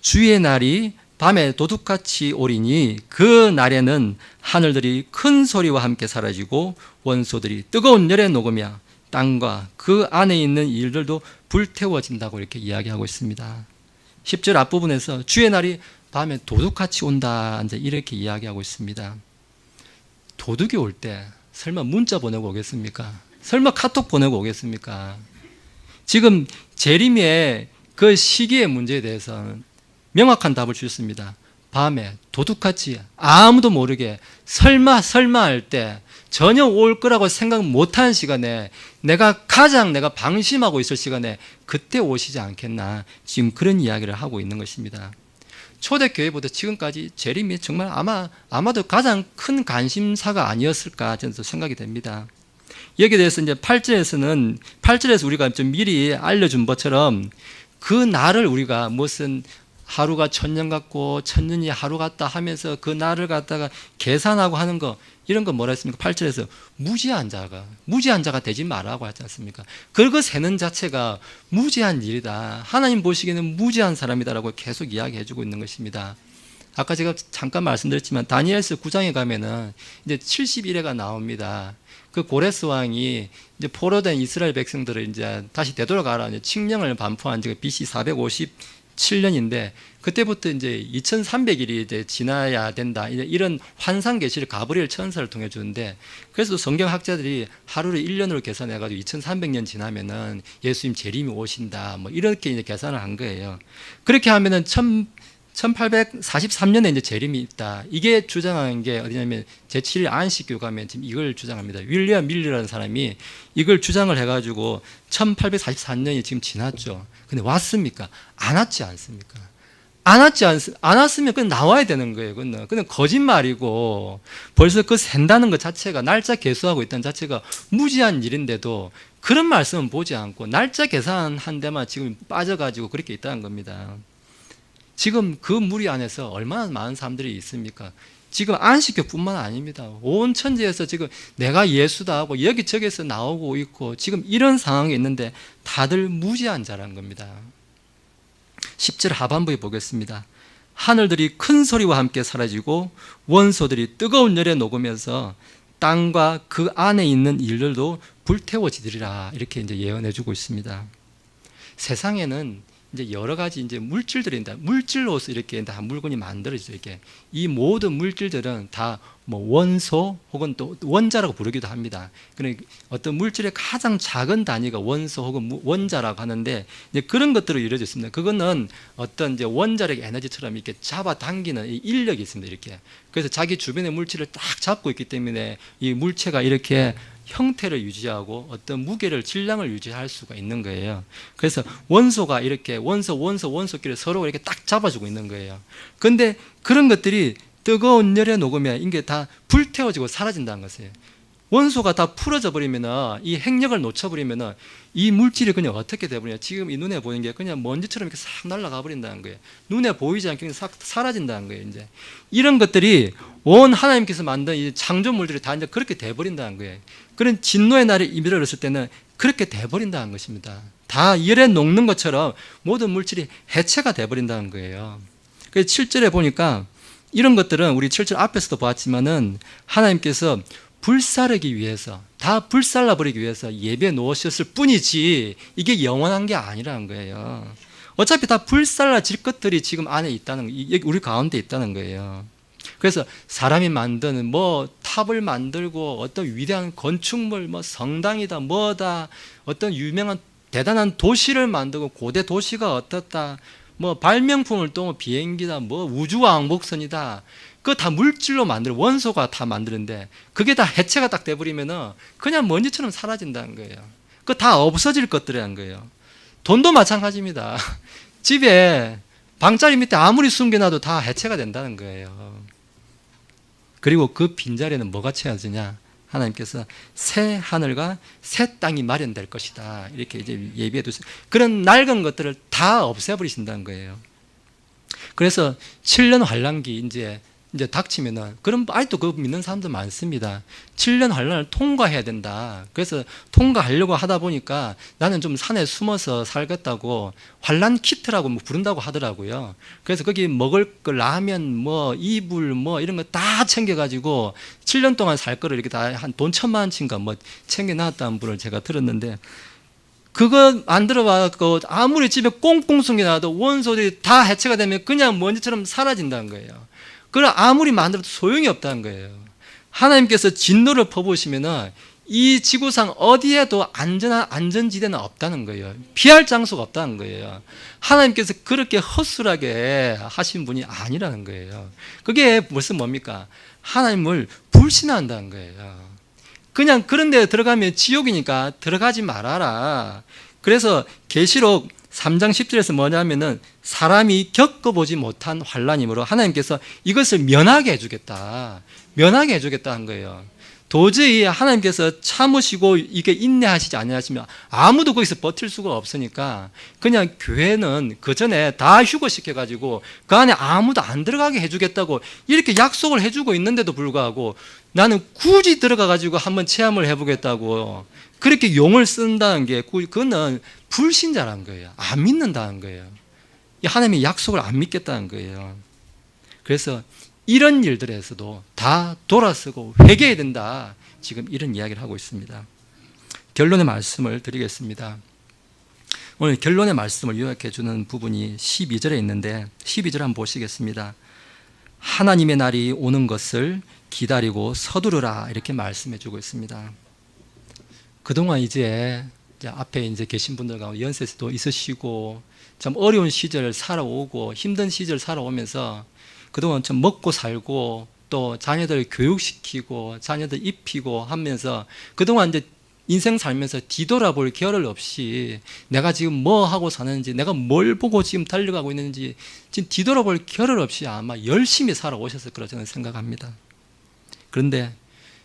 주의 날이 밤에 도둑같이 오리니 그 날에는 하늘들이 큰 소리와 함께 사라지고 원소들이 뜨거운 열에 녹으며 땅과 그 안에 있는 일들도 불태워진다고 이렇게 이야기하고 있습니다. 10절 앞부분에서 주의 날이 밤에 도둑같이 온다, 이제 이렇게 이야기하고 있습니다. 도둑이 올 때 설마 문자 보내고 오겠습니까? 설마 카톡 보내고 오겠습니까? 지금 재림의 그 시기의 문제에 대해서는 명확한 답을 주셨습니다. 밤에 도둑같이 아무도 모르게 설마 할 때 전혀 올 거라고 생각 못하는 시간에 내가 방심하고 있을 시간에 그때 오시지 않겠나, 지금 그런 이야기를 하고 있는 것입니다. 초대교회보다 지금까지 재림이 정말 아마도 가장 큰 관심사가 아니었을까 저는 생각이 됩니다. 여기에 대해서 이제 8절에서 우리가 좀 미리 알려준 것처럼 그 날을 우리가 무슨 하루가 천년 같고 천년이 하루 같다 하면서 그 날을 갖다가 계산하고 하는 거, 이런 거 뭐라 했습니까? 8절에서 무지한 자가 되지 말라고 하지 않습니까? 그거 세는 자체가 무지한 일이다. 하나님 보시기에는 무지한 사람이다라고 계속 이야기해주고 있는 것입니다. 아까 제가 잠깐 말씀드렸지만 다니엘서 9장에 가면은 이제 70일에가 나옵니다. 그 고레스 왕이 이제 포로된 이스라엘 백성들을 이제 다시 되돌아가라 이제 칙령을 반포한 지가 BC 457년인데 그때부터 이제 2300일이 이제 지나야 된다. 이런 환상 계시를 가브리엘 천사를 통해 주는데, 그래서 성경 학자들이 하루를 1년으로 계산해 가지고 2300년 지나면은 예수님 재림이 오신다. 뭐 이렇게 이제 계산을 한 거예요. 그렇게 하면은 1843년에 이제 재림이 있다. 이게 주장하는 게 어디냐면 제7일 안식교 가면 지금 이걸 주장합니다. 윌리엄 밀리라는 사람이 이걸 주장을 해가지고 1844년이 지금 지났죠. 근데 왔습니까? 안 왔지 않습니까? 안 왔으면 그냥 나와야 되는 거예요. 그건 거짓말이고, 벌써 그 센다는 것 자체가, 날짜 계수하고 있다는 자체가 무지한 일인데도 그런 말씀은 보지 않고 날짜 계산한 데만 지금 빠져가지고 그렇게 있다는 겁니다. 지금 그 무리 안에서 얼마나 많은 사람들이 있습니까? 지금 안식교뿐만 아닙니다. 온 천지에서 지금 내가 예수다 하고 여기저기서 나오고 있고 지금 이런 상황이 있는데 다들 무지한 자라는 겁니다. 10절 하반부에 보겠습니다. 하늘들이 큰 소리와 함께 사라지고 원소들이 뜨거운 열에 녹으면서 땅과 그 안에 있는 일들도 불태워지리라, 이렇게 이제 예언해주고 있습니다. 세상에는 이제 여러 가지 이제 물질들인데, 물질로서 이렇게 다 물건이 만들어지죠. 이렇게 이 모든 물질들은 다 뭐 원소 혹은 또 원자라고 부르기도 합니다. 그러니까 어떤 물질의 가장 작은 단위가 원소 혹은 원자라고 하는데, 이제 그런 것들로 이루어져 있습니다. 그거는 어떤 이제 원자력 에너지처럼 이렇게 잡아당기는 이 인력이 있습니다. 이렇게. 그래서 자기 주변의 물질을 딱 잡고 있기 때문에 이 물체가 이렇게 형태를 유지하고 어떤 무게를, 질량을 유지할 수가 있는 거예요. 그래서 원소가 이렇게 원소끼리 서로 이렇게 딱 잡아주고 있는 거예요. 그런데 그런 것들이 뜨거운 열에 녹으면 이게 다 불태워지고 사라진다는 것이에요. 원소가 다 풀어져 버리면, 이 핵력을 놓쳐버리면 이 물질이 그냥 어떻게 돼버리냐. 지금 이 눈에 보이는 게 그냥 먼지처럼 이렇게 싹 날아가 버린다는 거예요. 눈에 보이지 않게 그냥 싹 사라진다는 거예요. 이제 이런 것들이 온 하나님께서 만든 이 창조물들이 다 이제 그렇게 돼버린다는 거예요. 그런 진노의 날이 이르렀을 때는 그렇게 돼버린다는 것입니다. 다 열에 녹는 것처럼 모든 물질이 해체가 돼버린다는 거예요. 그래서 7절에 보니까 이런 것들은 우리 7절 앞에서도 보았지만은 하나님께서 불사르기 위해서, 다 불살라버리기 위해서 예배에 놓으셨을 뿐이지 이게 영원한 게 아니라는 거예요. 어차피 다 불살라질 것들이 지금 안에 있다는 거예요. 우리 가운데 있다는 거예요. 그래서 사람이 만드는 뭐 탑을 만들고 어떤 위대한 건축물, 뭐 성당이다 뭐다, 어떤 유명한 대단한 도시를 만들고 고대 도시가 어떻다, 뭐 발명품을 또 비행기다, 뭐 우주왕복선이다, 그거 다 물질로 만들어, 원소가 다 만드는데 그게 다 해체가 딱 돼버리면은 그냥 먼지처럼 사라진다는 거예요. 그거 다 없어질 것들이라는 거예요. 돈도 마찬가지입니다. 집에 방자리 밑에 아무리 숨겨놔도 다 해체가 된다는 거예요. 그리고 그 빈자리에는 뭐가 채워지냐? 하나님께서 새 하늘과 새 땅이 마련될 것이다. 이렇게 이제 예비해 두세요. 그런 낡은 것들을 다 없애버리신다는 거예요. 그래서 7년 환란기 이제 닥치면은, 그럼 아직도 그거 믿는 사람들 많습니다. 7년 환란을 통과해야 된다. 그래서 통과하려고 하다 보니까 나는 좀 산에 숨어서 살겠다고 환란 키트라고 뭐 부른다고 하더라고요. 그래서 거기 먹을 거 라면 뭐 이불 뭐 이런 거 다 챙겨가지고 7년 동안 살 거를 이렇게 다 한 돈 1,000만 원치인가 뭐 챙겨놨다는 분을 제가 들었는데, 그거 안 들어봐서 아무리 집에 꽁꽁 숨겨놔도 원소들이 다 해체가 되면 그냥 먼지처럼 사라진다는 거예요. 그걸 아무리 만들어도 소용이 없다는 거예요. 하나님께서 진노를 퍼부으시면은 이 지구상 어디에도 안전한 안전지대는 없다는 거예요. 피할 장소가 없다는 거예요. 하나님께서 그렇게 허술하게 하신 분이 아니라는 거예요. 그게 무슨 뭡니까? 하나님을 불신한다는 거예요. 그냥 그런 데 들어가면 지옥이니까 들어가지 말아라. 그래서 계시록 3장 10절에서 뭐냐면은 사람이 겪어보지 못한 환란이므로 하나님께서 이것을 면하게 해주겠다. 면하게 해주겠다는 거예요. 도저히 하나님께서 참으시고 이게 인내하시지 아니하시면 아무도 거기서 버틸 수가 없으니까 그냥 교회는 그 전에 다 휴거시켜가지고 그 안에 아무도 안 들어가게 해주겠다고 이렇게 약속을 해주고 있는데도 불구하고 나는 굳이 들어가가지고 한번 체험을 해보겠다고 그렇게 용을 쓴다는 게 그거는 불신자라는 거예요. 안 믿는다는 거예요. 하나님의 약속을 안 믿겠다는 거예요. 그래서 이런 일들에서도 다 돌아서고 회개해야 된다. 지금 이런 이야기를 하고 있습니다. 결론의 말씀을 드리겠습니다. 오늘 결론의 말씀을 요약해 주는 부분이 12절에 있는데 12절 한번 보시겠습니다. 하나님의 날이 오는 것을 기다리고 서두르라 이렇게 말씀해 주고 있습니다. 그동안 이제 앞에 이제 계신 분들 가운데 연세도 있으시고 참 어려운 시절 살아오고 힘든 시절 살아오면서 그동안 좀 먹고 살고 또 자녀들 교육시키고 자녀들 입히고 하면서 그동안 이제 인생 살면서 뒤돌아볼 겨를 없이 내가 지금 뭐 하고 사는지 내가 뭘 보고 지금 달려가고 있는지 지금 뒤돌아볼 겨를 없이 아마 열심히 살아오셨을 거라 저는 생각합니다. 그런데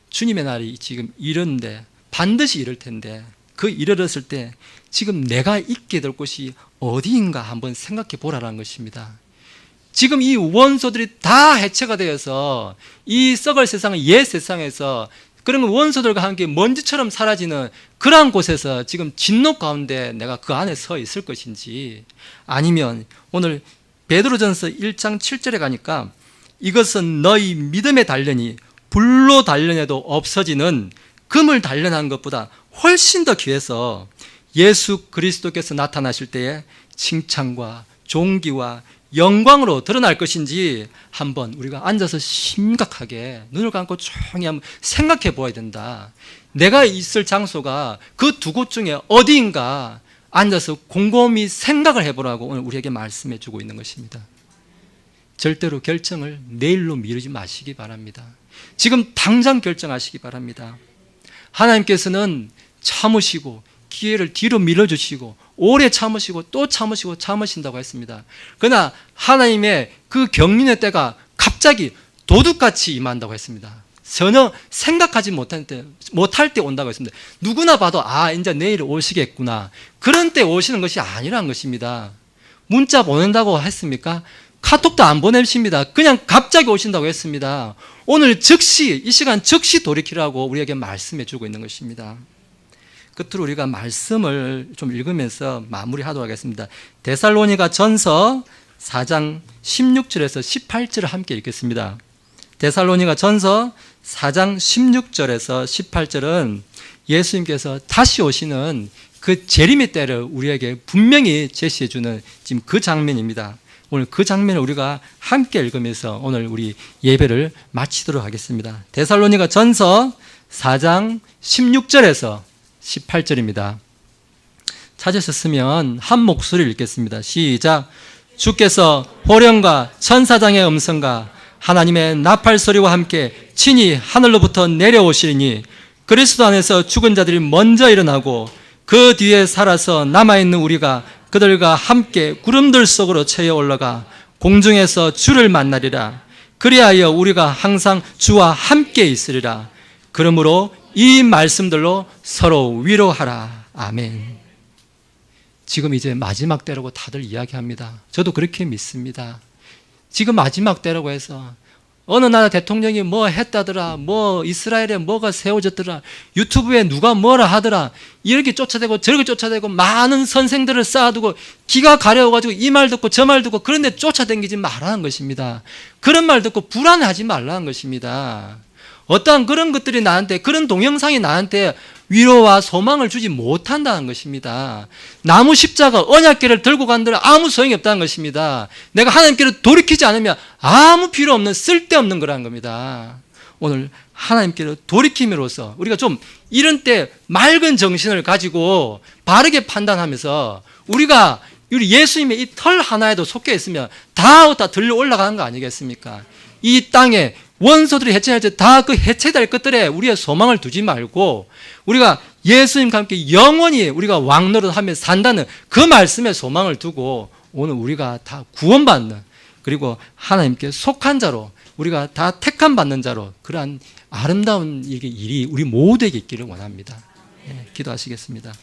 주님의 날이 지금 이른데 반드시 이럴 텐데 그 이르렀을 때 지금 내가 있게 될 곳이 어디인가 한번 생각해 보라는 것입니다. 지금 이 원소들이 다 해체가 되어서 이 썩을 세상의 옛 세상에서 그런 원소들과 함께 먼지처럼 사라지는 그러한 곳에서 지금 진노 가운데 내가 그 안에 서 있을 것인지 아니면 오늘 베드로전서 1장 7절에 가니까 이것은 너희 믿음에 단련이 불로 단련해도 없어지는 금을 단련한 것보다 훨씬 더 귀해서 예수 그리스도께서 나타나실 때에 칭찬과 존귀와 영광으로 드러날 것인지 한번 우리가 앉아서 심각하게 눈을 감고 조용히 한번 생각해 보아야 된다. 내가 있을 장소가 그 두 곳 중에 어디인가 앉아서 곰곰이 생각을 해보라고 오늘 우리에게 말씀해 주고 있는 것입니다. 절대로 결정을 내일로 미루지 마시기 바랍니다. 지금 당장 결정하시기 바랍니다. 하나님께서는 참으시고 기회를 뒤로 밀어주시고 오래 참으시고 또 참으시고 참으신다고 했습니다. 그러나 하나님의 그 경륜의 때가 갑자기 도둑같이 임한다고 했습니다. 전혀 생각하지 못할 때 온다고 했습니다. 누구나 봐도 이제 내일 오시겠구나. 그런 때 오시는 것이 아니라는 것입니다. 문자 보낸다고 했습니까? 카톡도 안 보내십니다. 그냥 갑자기 오신다고 했습니다. 오늘 즉시 이 시간 즉시 돌이키라고 우리에게 말씀해 주고 있는 것입니다. 끝으로 우리가 말씀을 좀 읽으면서 마무리하도록 하겠습니다. 데살로니가 전서 4장 16절에서 18절을 함께 읽겠습니다. 데살로니가 전서 4장 16절에서 18절은 예수님께서 다시 오시는 그 재림의 때를 우리에게 분명히 제시해 주는 지금 그 장면입니다. 오늘 그 장면을 우리가 함께 읽으면서 오늘 우리 예배를 마치도록 하겠습니다. 데살로니가 전서 4장 16절에서 18절입니다. 찾으셨으면 한 목소리를 읽겠습니다. 시작. 주께서 호령과 천사장의 음성과 하나님의 나팔 소리와 함께 친히 하늘로부터 내려오시리니 그리스도 안에서 죽은 자들이 먼저 일어나고 그 뒤에 살아서 남아있는 우리가 그들과 함께 구름들 속으로 채여 올라가 공중에서 주를 만나리라. 그리하여 우리가 항상 주와 함께 있으리라. 그러므로 이 말씀들로 서로 위로하라. 아멘. 지금 이제 마지막 때라고 다들 이야기합니다. 저도 그렇게 믿습니다. 지금 마지막 때라고 해서 어느 나라 대통령이 뭐 했다더라, 뭐 이스라엘에 뭐가 세워졌더라, 유튜브에 누가 뭐라 하더라, 이렇게 쫓아대고 저렇게 쫓아대고 많은 선생들을 쌓아두고 기가 가려워가지고 이 말 듣고 저 말 듣고 그런데 쫓아다니지 말라는 것입니다. 그런 말 듣고 불안해하지 말라는 것입니다. 어떠한 그런 것들이 나한테, 그런 동영상이 나한테 위로와 소망을 주지 못한다는 것입니다. 나무 십자가 언약궤를 들고 간들 아무 소용이 없다는 것입니다. 내가 하나님께로 돌이키지 않으면 아무 필요 없는 쓸데없는 거라는 겁니다. 오늘 하나님께로 돌이킴으로써 우리가 좀 이런 때 맑은 정신을 가지고 바르게 판단하면서 우리가 우리 예수님의 이 털 하나에도 속해 있으면 다 들려 올라가는 거 아니겠습니까? 이 땅에 원소들이 해체할 때 다 그 해체될 것들에 우리의 소망을 두지 말고 우리가 예수님과 함께 영원히 우리가 왕노릇하며 산다는 그 말씀에 소망을 두고 오늘 우리가 다 구원받는, 그리고 하나님께 속한 자로, 우리가 다 택함 받는 자로, 그러한 아름다운 일이 우리 모두에게 있기를 원합니다. 네, 기도하시겠습니다.